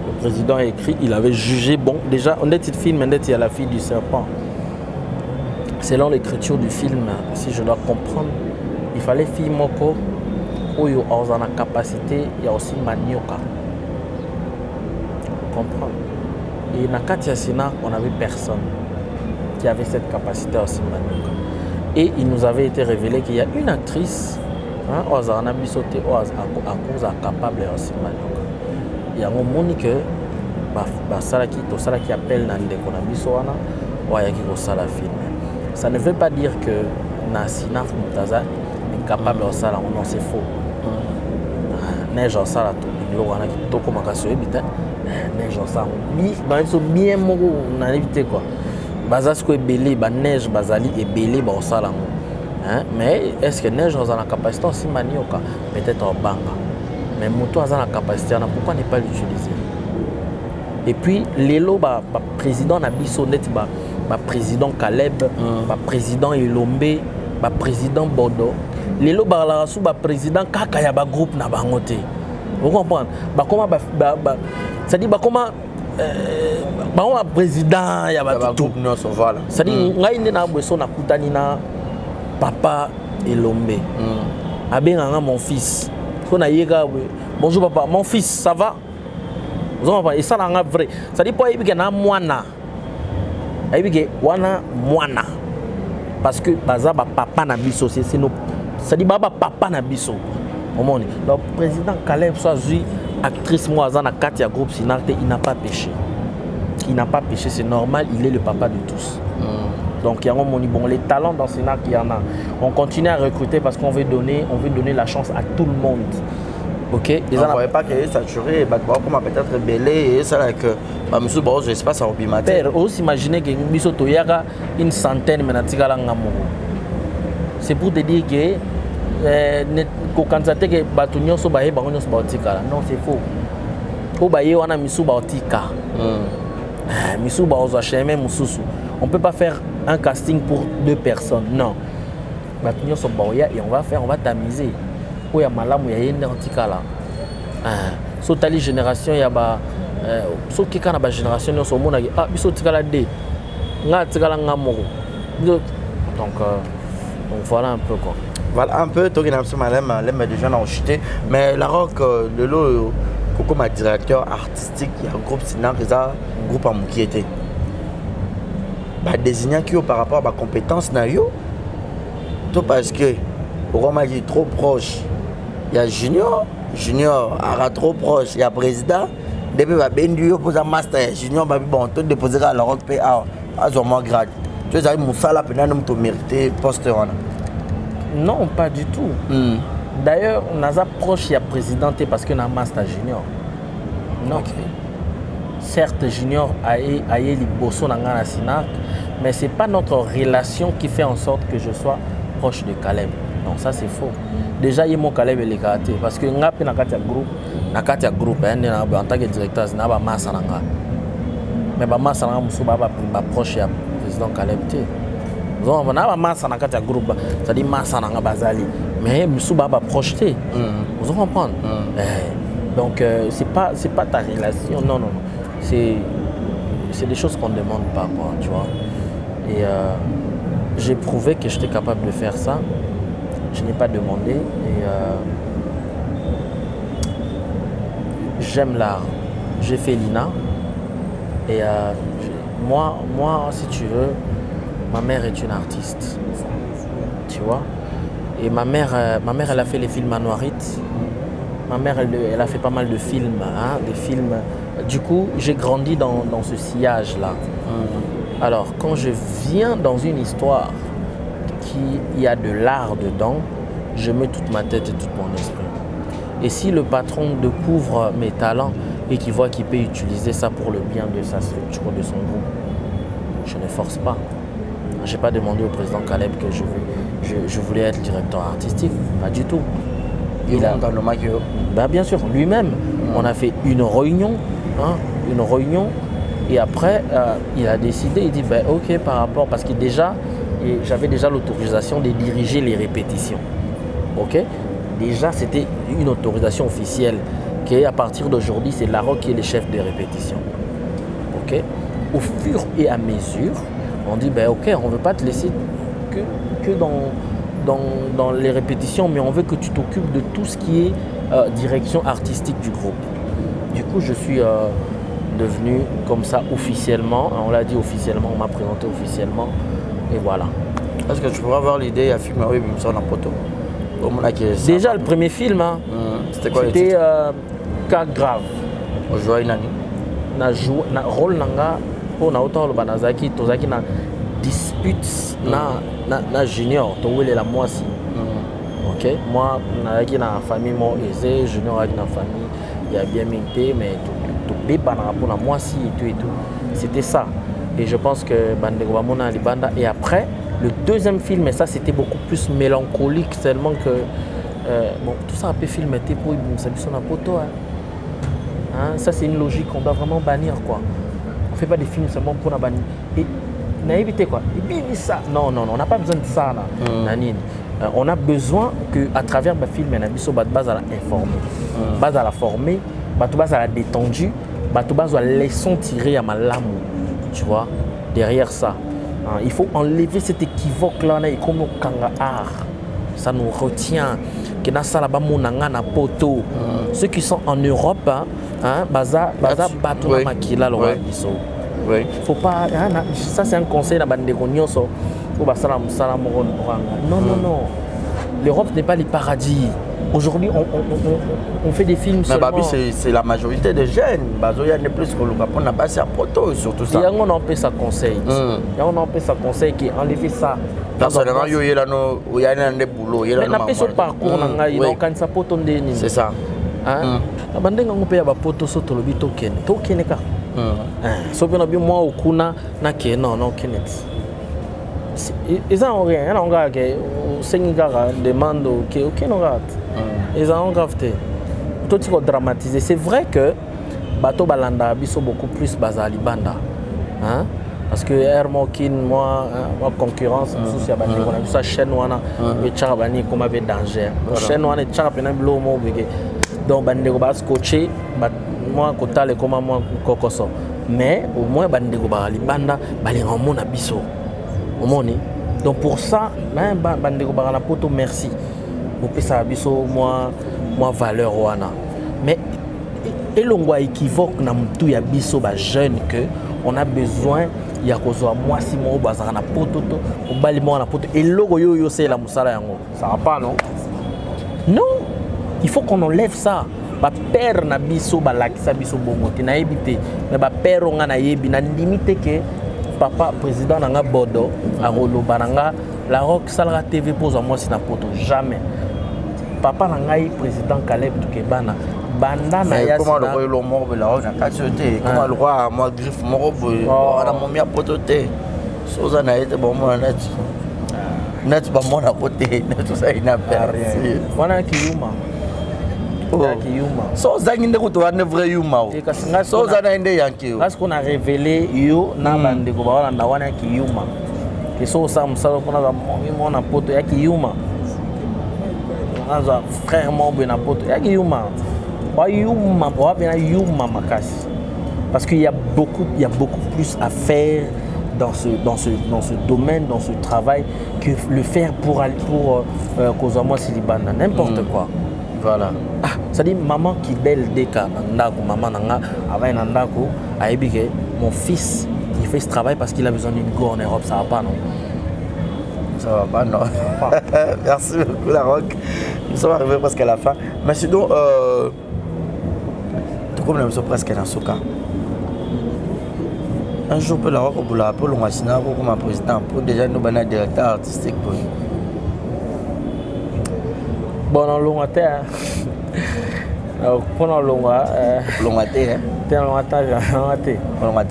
Le président a écrit. Il avait jugé bon. Déjà, on est film, il y a la fille du serpent. Selon l'écriture du film, si je dois comprendre, il fallait fille moko oyo a la capacité, il y a aussi manioka. Tu comprends? Et dans Katia Sina, on n'avait personne qui avait cette capacité aussi manioka. Et il nous avait été révélé qu'il y a une actrice, Ozana Bisote, à capable aussi manioka. Il y a un monde que qui appelle dans les Konabisoana, ou il y a qui film. Ça ne veut pas dire que Nasina Mutaza est capable de ça, non, c'est faux. Neige en ça, tout le monde qui toko makaso ebita, neige en ça. Bien mogo on a évité quoi. Bazasko est belé, ba neige bazali est belé ba ça là. Mais est-ce que neige en la capacité aussi manioka peut-être en banga. Mais moto a la capacité, pourquoi ne pas l'utiliser? Et puis lelo ba président na biso net ba président Caleb, ba président Elombe, ba président Bodo. Lelo ba la sous ba président kaka ya ba groupe na bangote. Vous comprenez? Ba comment ça dit ba comment ba président ya ba tout non so voilà. Ça dit ngai ndena bweso na kutani na papa Elombe. Abenga mon fils. So na yega bonjour papa, mon fils, ça va? Vous comprenez? Et ça là vrai. Ça dit pas yebike na mwana. Yebike wana mwana. Parce que baza ba papa na biso c'est nous. Ça dit baba papa na biso. Le président Caleb Soazui, actrice Moazana Katia Groupe Sinarte, il n'a pas péché. Il n'a pas péché, c'est normal, il est le papa de tous. Donc il y a bon, les talents dans Sinarte, il y en a. On continue à recruter parce qu'on veut donner la chance à tout le monde. Ok? On ne voyait pas qu'il est saturé, comment peut-être belé et ça là que monsieur bon, je sais pas ça au bimater. Père, aussi imaginer que biso toyaka une centaine mais natikala ngamongo. C'est pour te dire que quand que batunyo so baé bango so baotika. Non, c'est faux. Ko baé wana misu baotika. Misu baozo cheme mususu. On peut pas faire un casting pour 2 personnes. Non. Batunyo so baoya et on va tamiser. Il y a malamu ya yende antikala. So tali génération ya ba so kika na ba génération so mona biso tikala de nga tikala nga moko. Donc voilà un peu quoi. Voilà un peu toi qui n'as pas les déjà ont chuté mais la rock de l'eau comme directeur artistique il y a un groupe Sinar un groupe en qui était bah désigner qui par rapport à ma compétence na yo tout parce que Roma est trop proche. Il y a Junior a trop proche, il y a président, depuis va bendu pour un master, Junior va bon tout déposer à la rock PA à son grade. Tu sais Moussa là pendant nous mériter poste là. Non, pas du tout. D'ailleurs, on a proche il y a président parce que na master Junior. Non. Okay. Certes Junior a eu les bosso dans la Sinac, mais c'est pas notre relation qui fait en sorte que je sois proche de Caleb. Non, ça c'est faux. Déjà, il y a mon Caleb et les karaté. Parce que nous avons un groupe, en tant que directeur, nous avons un masse. Mais le masse, nous avons proche du président Caleb. Nous avons un masse dans le groupe, c'est-à-dire masse dans le bazali. Mais nous avons proche. Vous comprenez? Donc, ce n'est pas ta relation. Non. C'est des choses qu'on ne demande pas, quoi, tu vois. Et j'ai prouvé que j'étais capable de faire ça. Je n'ai pas demandé et j'aime l'art. J'ai fait l'INA et moi, si tu veux, ma mère est une artiste, tu vois. Et ma mère, elle a fait les films à Noirit. Ma mère, elle a fait pas mal de films, des films. Du coup, j'ai grandi dans ce sillage-là. Alors, quand je viens dans une histoire il y a de l'art dedans, je mets toute ma tête et tout mon esprit. Et si le patron découvre mes talents et qu'il voit qu'il peut utiliser ça pour le bien de sa structure, de son groupe, je ne force pas. Je n'ai pas demandé au président Caleb que je voulais être directeur artistique, pas du tout. Bien sûr, lui-même, on a fait une réunion, et après, il a décidé, il dit, ok, par rapport, parce que déjà, et j'avais déjà l'autorisation de diriger les répétitions. Ok? Déjà, c'était une autorisation officielle qu'à partir d'aujourd'hui, c'est Larocque qui est le chef des répétitions. Ok? Au fur et à mesure, on dit, ok, on ne veut pas te laisser que dans les répétitions, mais on veut que tu t'occupes de tout ce qui est direction artistique du groupe. Du coup, je suis devenu comme ça officiellement. On l'a dit officiellement, on m'a présenté officiellement. Et voilà. Est-ce que tu pourrais avoir l'idée à filmer oui, ça en photo? Déjà, le premier film, hein, c'était quoi? C'était Cas grave. On jouait Nani. Na rôle nanga pour na autant le banazaki tozaki na dispute na junior to wele la moi si. OK, moi naki na famille mo aisée, junior avec na famille, il y a bien minté mais to beba na pour na moi si et tout. C'était ça. Et je pense que Bandego Bamona Libanda et après le deuxième film, et ça c'était beaucoup plus mélancolique tellement que bon tout ça a pu filmer pour ça son poto. Hein, ça c'est une logique qu'on doit vraiment bannir quoi. On fait pas des films seulement pour la bannir. Et n'a évité quoi. Et bien ça. Non, on n'a pas besoin de ça là. On a besoin que à travers le film, on a besoin de base à la informer, base à la former, base à la détendue, base à la leçon tirée à ma lame. Tu vois, derrière ça, hein, il faut enlever cet équivoque là et comme au kanga art. Ça nous retient. Ceux qui sont en Europe, faut pas. Ça c'est un conseil à non. L'Europe n'est pas le paradis. Aujourd'hui, on fait des films seulement. Mais c'est la majorité des jeunes. Il y a plus que le Japon n'a pas sa photo surtout ça. On en peut ça conseil. On en peut ça conseil qui enlever ça. Personnellement, il y a un boulot. Mais n'a pas ce parcours c'est ça. Abandonne on peut avoir photo sur le bito ken. Token ka. So bien bien moi okuna na ken non kenet. Ils ont rien, on regarde que Sénégal demande OK non regarde. Ils ont gravité. Tout ce qu'on dramatisé, c'est vrai que bateau balanda biso beaucoup plus basali banda. Hein? Parce que Hermokin moi concurrence sous ya bandi on a vu ça chaîne wana et charabani comme avait danger. Chaîne wana charapena bilo mo bege. Donc bandi ko bas coacher moi kotale comme moi kokoso. Mais au moins bandi ko bali banda bali ngomona biso. Donc pour ça, Bandego Barana Poto, merci. Vous pouvez savoir moi valeur wana. Mais et l'on équivoque na mtu ya biso ba jeune que on a besoin ya kozwa moi si mo bazana poto to o bali mo na poto et logo yo c'est la musala yango. Ça va pas non? Non, il faut qu'on enlève ça. Ba père na biso ba lakisa biso bongo na ebité mais ba père nga na yebi na limite que papa président nanga Bodo a rolo bananga la rock salra TV pose moi si na poto jamais papa nanga président Caleb Tukebana banda na ya comment le roi le mort la rock na kachote comment le roi moi griffe moro na mo mia poto te soza na ete bon moi net ba mo na côté tout ça il n'a pas rien wana kiyuma so zanginde ko to wane vrai yuma so zana inde yanki parce qu'on a révélé yo na bande ko ba na wana ki yuma ke so sa musalo pona za mo na poto ya ki yuma aza frère mo be na poto ya ki yuma ba yuma ba be na yuma makasi parce qu'il y a beaucoup plus à faire dans ce domaine, dans ce travail que le faire pour Kozamo Silibana n'importe quoi. Voilà. Ça dit maman qui belle deka nandako maman nanga avant nandako a ebike mon fils il fait ce travail parce qu'il a besoin d'une go en Europe, ça va pas non? Ça va pas non. Merci beaucoup la rock. Nous sommes arrivés presque à la fin. Mais sinon tout comme nous sommes presque dans ce cas. Un jour pour la rock pour la pour le machina pour comme président pour déjà nous banner directeur artistique pour bon on long terre pour long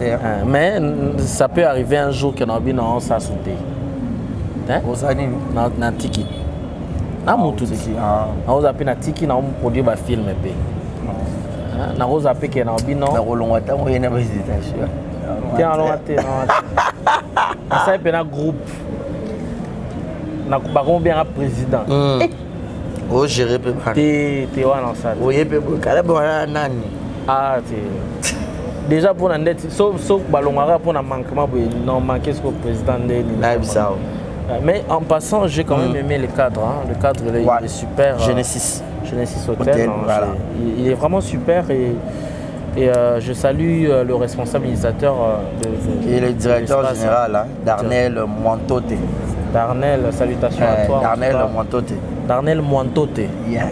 terre mais ça peut arriver un jour que nous on ça sauter hein na tiki na mutu tiki on a appelé na tiki na on produit ba film pe na rose appelé que na bino na long terre on y a visitation tiens long terre ça est un groupe na ba combien président oh gérer peu t'es wana ça oui peu kala bona nani ah t'es déjà pour ndet so balongara pour na manquement non manquer ce que président de la bisao Mais en passant, j'ai quand même aimé le cadre. Hein. Le cadre, il est super. Genesis. Genesis Hotel. Voilà. Il est vraiment super et je salue le responsable initiateur et le directeur général, hein, Darnel Mwantote. Darnel, salutations à toi. Darnel Mwantote. Darnel Mwantote. Yeah.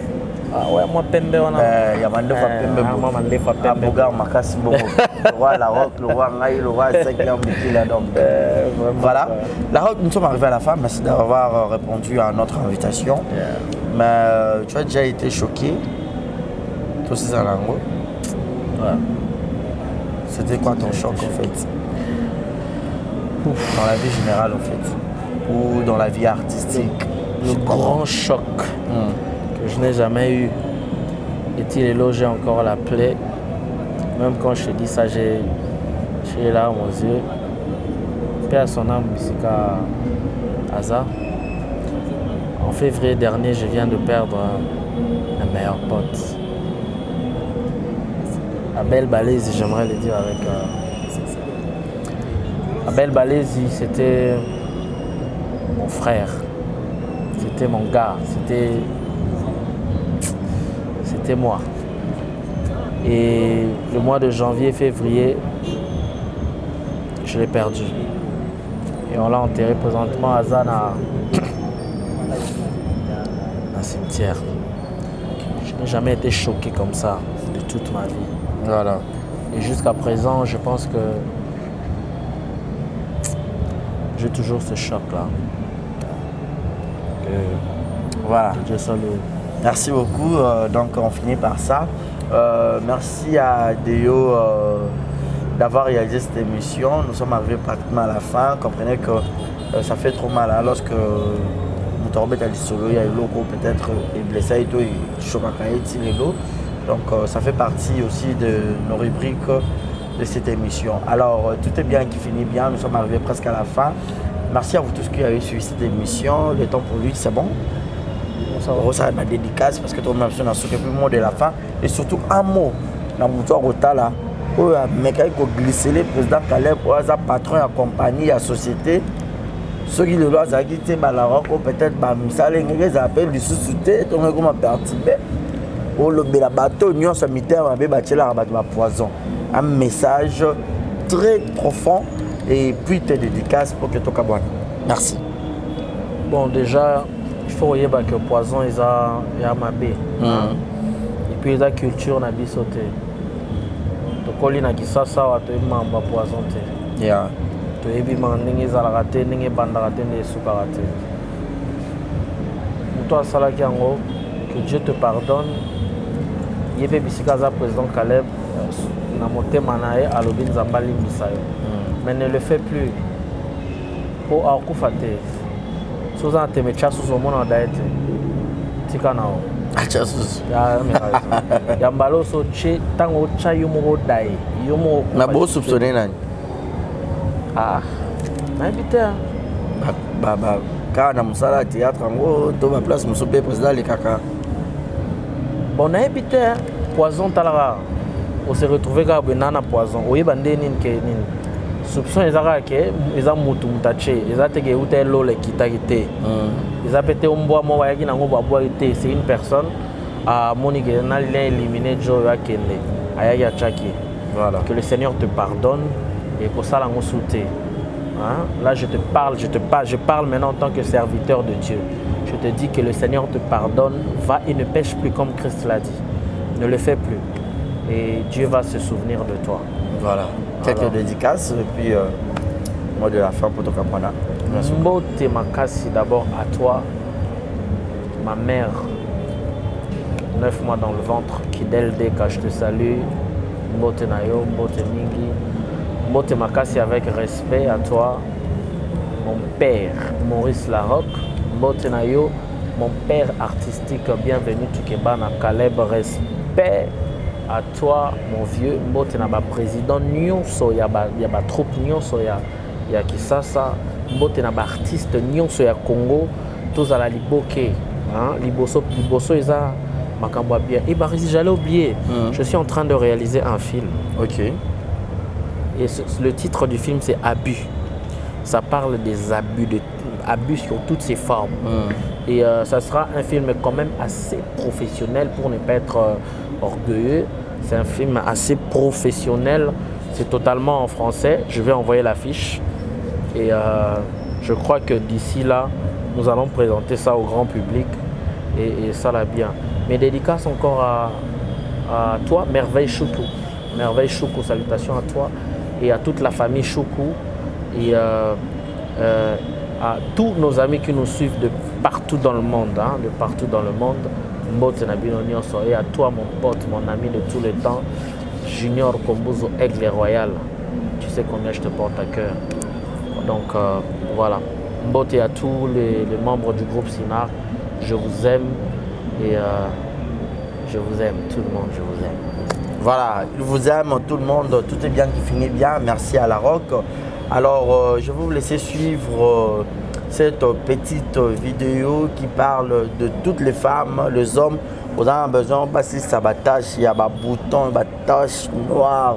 Ah ouais, moi Pembe on a. Il y a Mandefa Pembe. Moi Mandefa Pembe. Abogar Makasi Bobo. Le roi La Roque, le roi Ngaï, le roi Seklam Bikila. Donc voilà. La Roque, nous sommes arrivés à la fin. Merci d'avoir répondu à notre invitation. Yeah. Mais tu as déjà été choqué. Toi aussi, ça l'ango. Ouais. C'était quoi ton choc en fait? Dans la vie générale en fait. Ou dans la vie artistique? Le grand choc que je n'ai jamais eu. Est-il élogé encore la plaie? Même quand je te dis ça, j'ai les larmes aux yeux. Paix à son âme, Misika Aza. En février dernier, je viens de perdre un meilleur pote. Abel Balézi, j'aimerais le dire avec... Abel Balézi, c'était mon frère. C'était mon gars. C'était moi. Et le mois de janvier, février, je l'ai perdu. Et on l'a enterré présentement à Zana, un cimetière. Je n'ai jamais été choqué comme ça de toute ma vie. Voilà. Et jusqu'à présent, je pense que j'ai toujours ce choc-là. Voilà. Dieu soit loué. Merci beaucoup. Donc on finit par ça. Merci à Déo d'avoir réalisé cette émission. Nous sommes arrivés pratiquement à la fin. Comprenez que ça fait trop mal hein, lorsque Moutarobet a dit solo, il y a eu logo peut-être blessé et tout, il choque les lots. Donc ça fait partie aussi de nos rubriques de cette émission. Alors tout est bien qui finit bien. Nous sommes arrivés presque à la fin. Merci à vous tous qui avez suivi cette émission. Le temps pour lui, c'est bon. Ça va ma dédicace parce que tout le monde a sauté plus mot de la fin. Et surtout un mot dans mon toit là. Où mec qui a glissé le président Caleb, un patron de compagnie, de société. Ceux qui le doivent quitter la roque, peut-être ils appellent du sous-souté, donc ils ont perturbé. Le bateau, nous sommes mis à poison. Un message très profond et puis te dédicace pour que tu aies. Merci. Bon, déjà, il faut que le poison est à ma baie. Et puis, la culture n'a pas sauté. Donc, il y a des gens qui ont poison. Tu as des gens qui ont raté, des gens qui ont raté, des gens qui ont raté. Toi, que Dieu te pardonne. Il y a des président Caleb, mais ne le fais plus. Pour Arkufate, si vous avez des choses au monde, tu peux il y a un ballon sur le tango chayumo dai. Na beau soupçonné nani? Ah, n'habite. Quand on a théâtre, on va place mon souper président les caca. Bon, n'habite. Poison talara. On s'est retrouvé avec un poison. Oui, bandé nin soupçon ils ont mutu mutaché. Ils ont été outé l'eau les kitagité. Ils ont pété un bois moi qui n'a pas boire été. C'est une personne à Monique n'a éliminé Joe Akende. Ayaya Chaki. Voilà. Que le Seigneur te pardonne et que ça l'a sauté. Hein? Là je parle maintenant en tant que serviteur de Dieu. Je te dis que le Seigneur te pardonne, va et ne pêche plus comme Christ l'a dit. Ne le fais plus. Et Dieu va se souvenir de toi. Voilà. Quelques dédicaces et puis mot de la fin pour ton campana. Mbote Makasi d'abord à toi, ma mère, 9 mois dans le ventre, qui dès le dès je te salue. Mbote Nayo, Mbote Mingi. Mbote Makasi avec respect à toi, mon père Maurice Larocque. Mbote Nayo, mon père artistique, bienvenue Tukebana Caleb, respect à toi mon vieux. Mbote na ba président nyonso ya ba troupe nyonso ya Kisasa. Mbote na ba artiste nyonso ya Congo, tous à la liboke, hein, liboso eza makambo bien. Et Barisi, j'allais oublier. Je suis en train de réaliser un film. OK. Et le titre du film c'est Abus. Ça parle des abus abus sur toutes ses formes. Et ça sera un film quand même assez professionnel pour ne pas être orgueilleux. C'est un film assez professionnel. C'est totalement en français. Je vais envoyer l'affiche. Et je crois que d'ici là, nous allons présenter ça au grand public. Et ça l'a bien. Mes dédicaces encore à toi, Merveille Choukou. Merveille Choukou, salutations à toi et à toute la famille Choukou. Et à tous nos amis qui nous suivent de partout dans le monde, de partout dans le monde. Et à toi, mon pote, mon ami de tous les temps, Junior Kombuzo Aigle Royal. Tu sais combien je te porte à cœur. Donc voilà. Mbote à tous les membres du groupe Sinar. Je vous aime et je vous aime, tout le monde, je vous aime. Voilà, il vous aime, tout le monde, tout est bien qui finit bien. Merci à La Rock. Alors, je vais vous laisser suivre cette petite vidéo qui parle de toutes les femmes, les hommes. Vous avez besoin de passer sa batache, il y a des boutons, des taches noires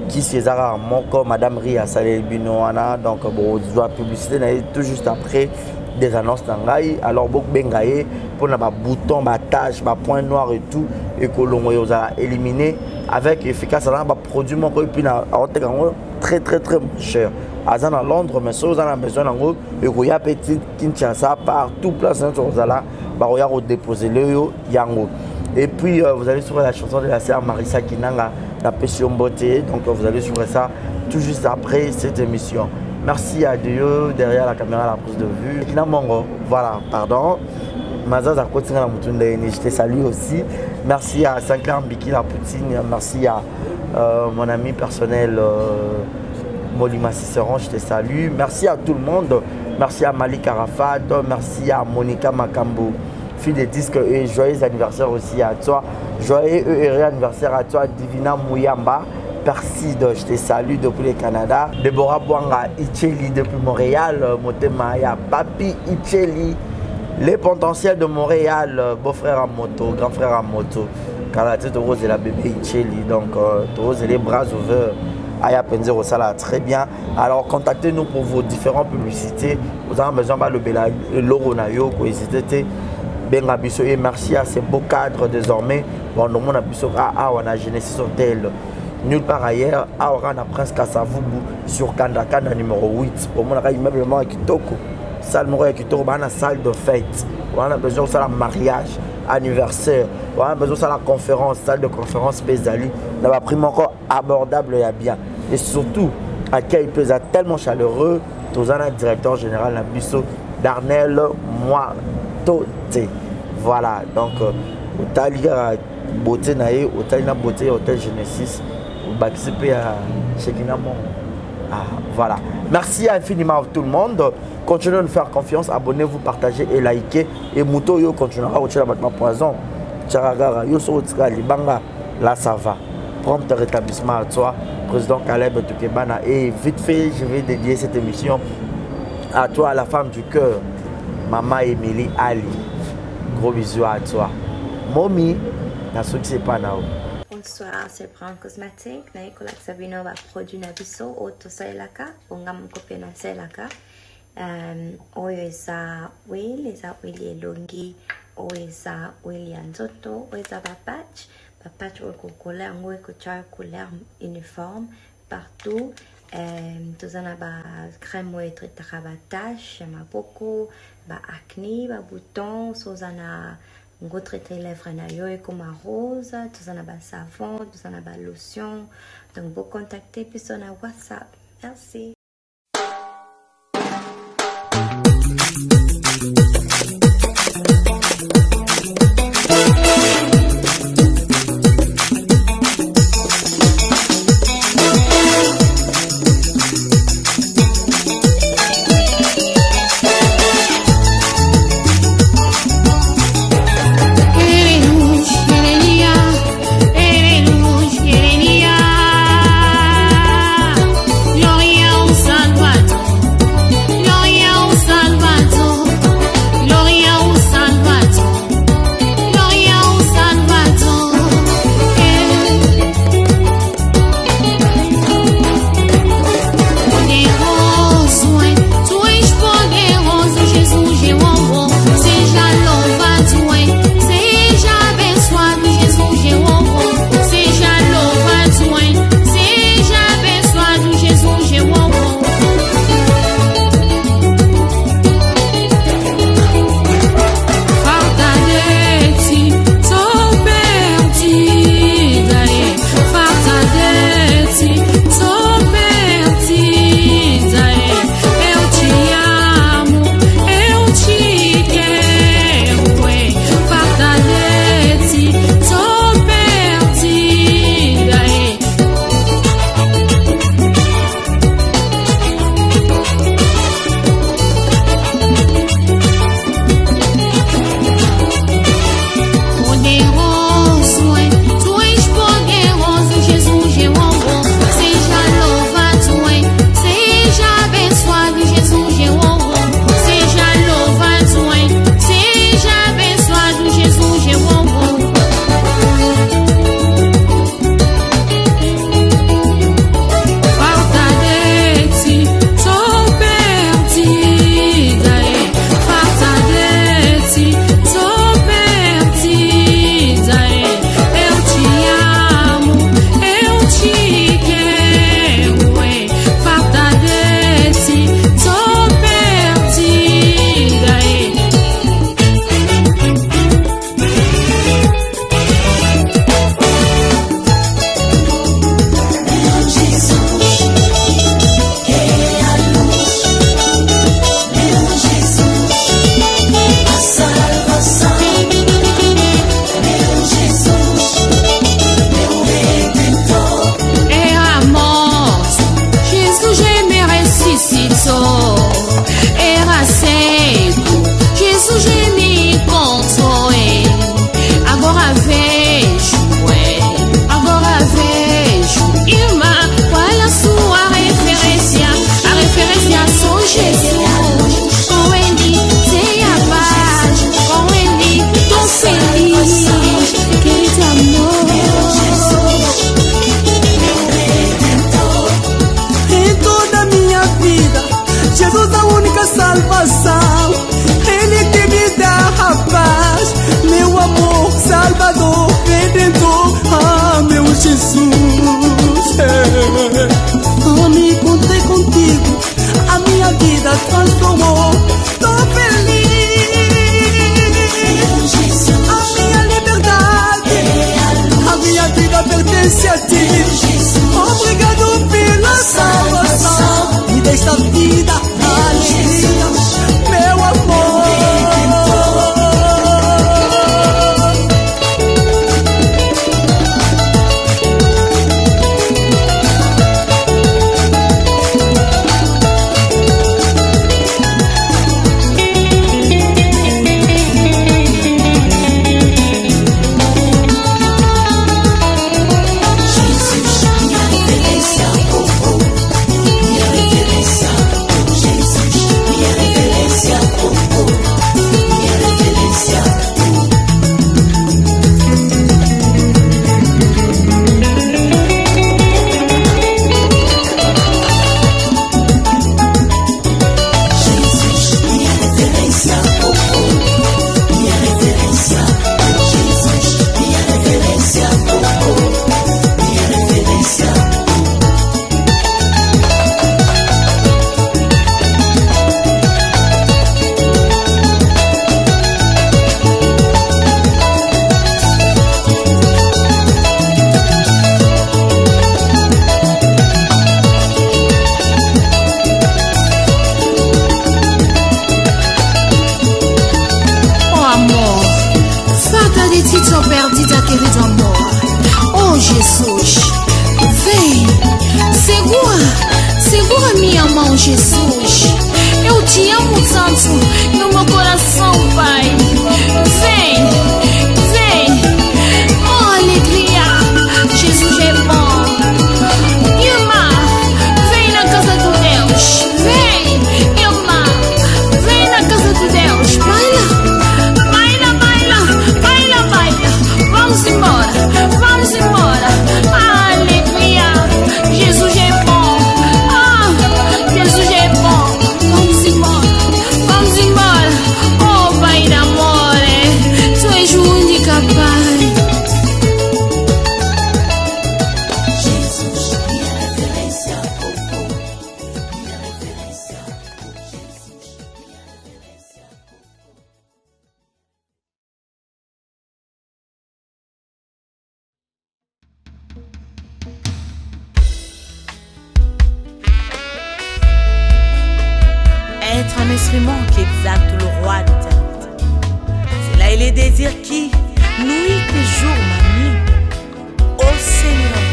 qui c'est rarement Madame Ria Salébinoana. Donc, bon, je dois publicité tout juste après des annonces d'Angaï. Alors, beaucoup bengaye pour les boutons, des taches, des points noirs et tout, et que l'on va éliminer avec efficace. On a des produits très très très cher. À Londres, mais si vous avez besoin d'un gros, il y a petit Kinshasa partout place sur Zala, il y a déposer le yango. Et puis vous allez sur la chanson de la sœur Marissa Kinanga, la Passion Beauté. Donc vous allez sur ça tout juste après cette émission. Merci à Dieu derrière la caméra, la prise de vue. Voilà, pardon. Mazaza Kotina je te salue aussi. Merci à Saint-Clair Mbiki la Poutine. Merci à mon ami personnel. Molima Cicéron, je te salue. Merci à tout le monde. Merci à Malik Arafat. Merci à Monica Makambo, fille des disques. Et joyeux anniversaire aussi à toi. Joyeux anniversaire à toi, Divina Mouyamba. Perside, je te salue depuis le Canada. Deborah Bouanga Icheli depuis Montréal. Motemaya Papi Icheli. Les potentiels de Montréal. Beau-frère à moto, grand frère à moto. Car la tête rose et la bébé Icheli. Donc, rose et les bras ouverts. Aya Penzero, ça là, très bien. Alors contactez-nous pour vos différentes publicités. Vous avez besoin de logo nayo, et merci à ces beaux cadres désormais. Bon, nous on a Genesis Hotel. Nulle part ailleurs, on a Prince Kassavubu sur Kandakanda numéro 8. Au moins, on a immeuble à Kitoko. Salle Moro à Kitoko, on a salle de fête. On a besoin de ça, mariage, anniversaire. On a besoin de ça, la conférence, salle de conférence Pézali. On a pris encore abordable et bien. Et surtout, accueil Péza tellement chaleureux. Tous un directeur général Nabiso Darnel Moitote. Voilà, donc, au Talia Beauté Naé, au Talia Beauté, Hôtel Genesis, au Baxipé à Chekinamon. Voilà. Merci infiniment à tout le monde. Continuez de nous faire confiance. Abonnez-vous, partagez et likez. Et Mouto Yo continuera au Tchalabatma Poison. Tcharagara, Yo Sotika, Libanga. Là, ça va. Prompt rétablissement à toi, président Caleb Tukebana. Et vite fait, je vais dédier cette émission à toi, à la femme du cœur, Maman Émilie Ali. Gros bisous à toi. Momi, n'a succès pas now. Bonsoir, c'est Brown Cosmétique. Naikola Sabino va produire Nabiso, Auto Sailaka, Ongam Kopena Sailaka. Oyo eza Will, eza Willy Elongi, oyo eza Willy Anzoto, oyo eza Bapatch. Bapatch oyo couleur, oyo couleur uniforme partout. Tozana ba crème oyo etretaka ba tache, maboko, ba acné, ba bouton, sozana ngo traiter lèvres na yo comme rose, tozana ba savon, tozana ba lotion. Donc vous contactez puis sur WhatsApp. Merci. L'Orient petite sont perdues à querer de mort. Oh Jesus, vem, segura minha mão, Jesus. Eu te amo tanto no meu coração, Pai. Vem, oh alegria, Jesus é bom. Irmã, vem na casa do Deus. Vem, irmã, vem na casa do Deus. Baila. Vamos embora, alegria, Jesus é bom, Jesus é bom, vamos embora, oh Pai d'amore, Tu és o único Pai. Jesus, minha referência, minha referência, Jesus, minha referência. Être un instrument qui exalte le roi d'éternité. C'est là et les désirs qui, nuit et jour, m'animent. Ô Seigneur,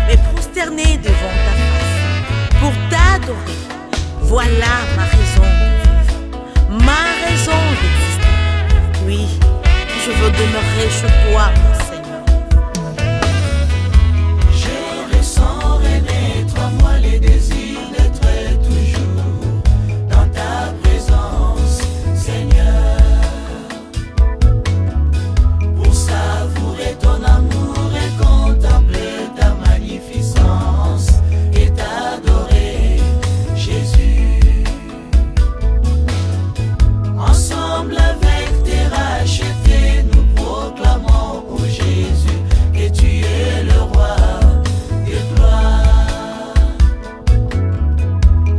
me prosterner devant ta face pour t'adorer. Voilà ma raison de vivre, ma raison d'exister. Oui, je veux demeurer chez toi, mon Seigneur. Je ressens renaître en moi les désirs d'être toujours dans ta présence, Seigneur, pour savourer ton amour et contempler ta magnificence et t'adorer, Jésus. Ensemble avec tes rachetés, nous proclamons, ô Jésus, que tu es le roi des gloires.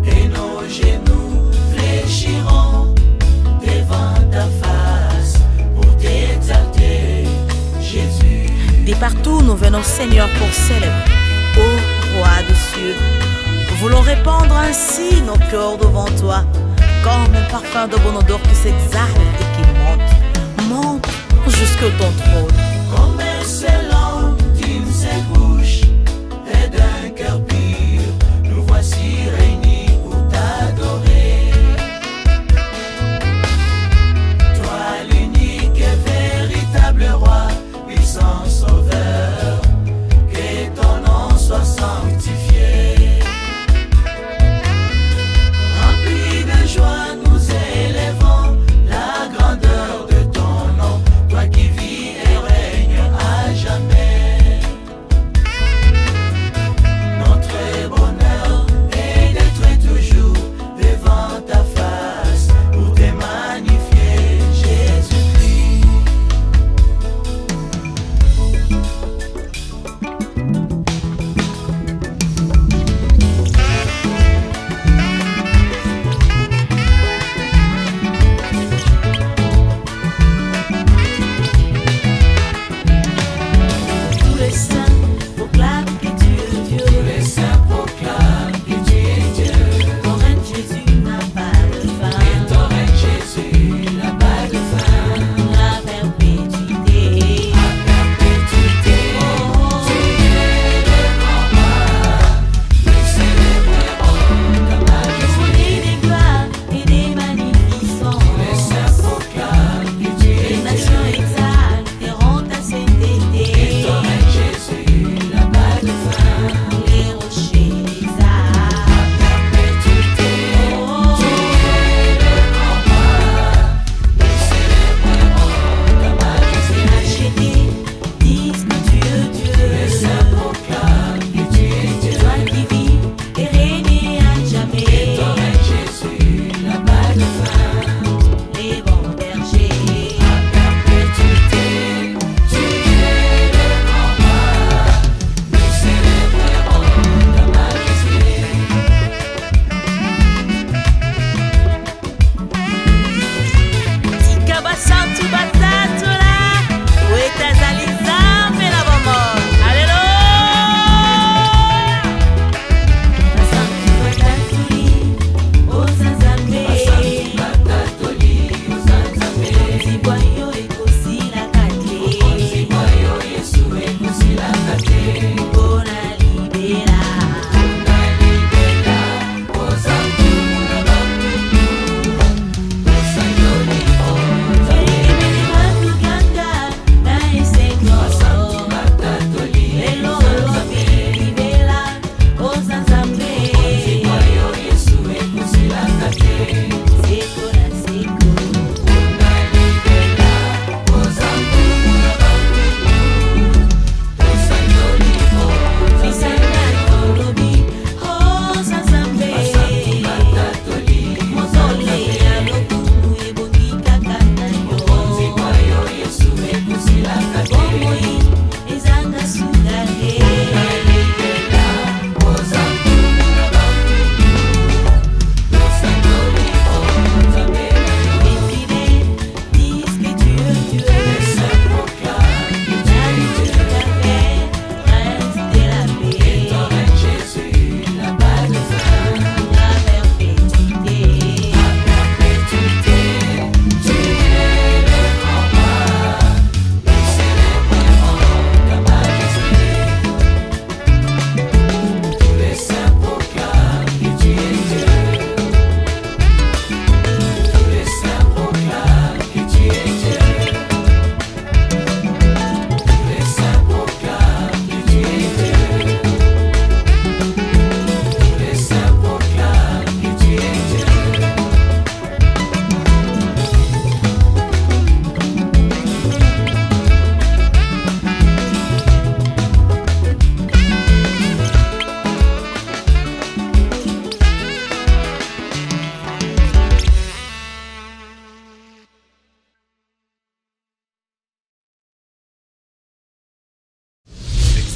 Et nos genoux fléchiront devant ta face pour t'exalter, Jésus. De partout nous venons, Seigneur, pour célébrer, ô roi des cieux. Nous voulons répandre ainsi nos cœurs devant toi, comme un parfum de bon odeur qui s'exhale et qui monte jusque ton trône. Comme excellent d'une couche et d'un cœur pur, nous voici réunis pour t'adorer. Toi l'unique et véritable roi, puissant sauveur, que ton nom soit sanctifié. Remplis de joie, nous élevons la grandeur de ton nom, toi qui vis et règnes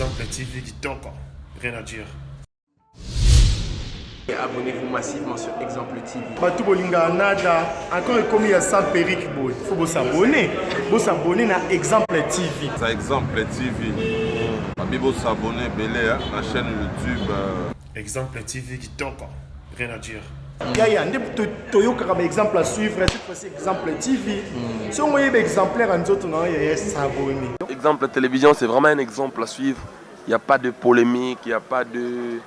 Exemple TV Kitoko, rien à dire. Abonnez-vous massivement sur Exemple TV. Batou Bolinga Nada, encore comme il y a 100 périques, il faut s'abonner. Vous s'abonner à Exemple TV. C'est Exemple TV. Vous s'abonner à la chaîne YouTube. Exemple TV Kitoko, rien à dire. Il y a un exemple à suivre, cette fois-ci Exemple TV. Si on voit un exemplaire en autres, il y a s'abonner. Exemple télévision, c'est vraiment un exemple à suivre. Il n'y a pas de polémique, il n'y a pas de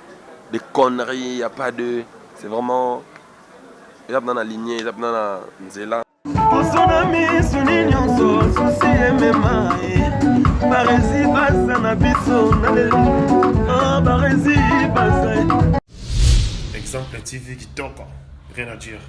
conneries, il n'y a pas de... C'est vraiment... Il y a dans la lignée, il y a dans la nzela. Exemple TV Kitoko, rien à dire.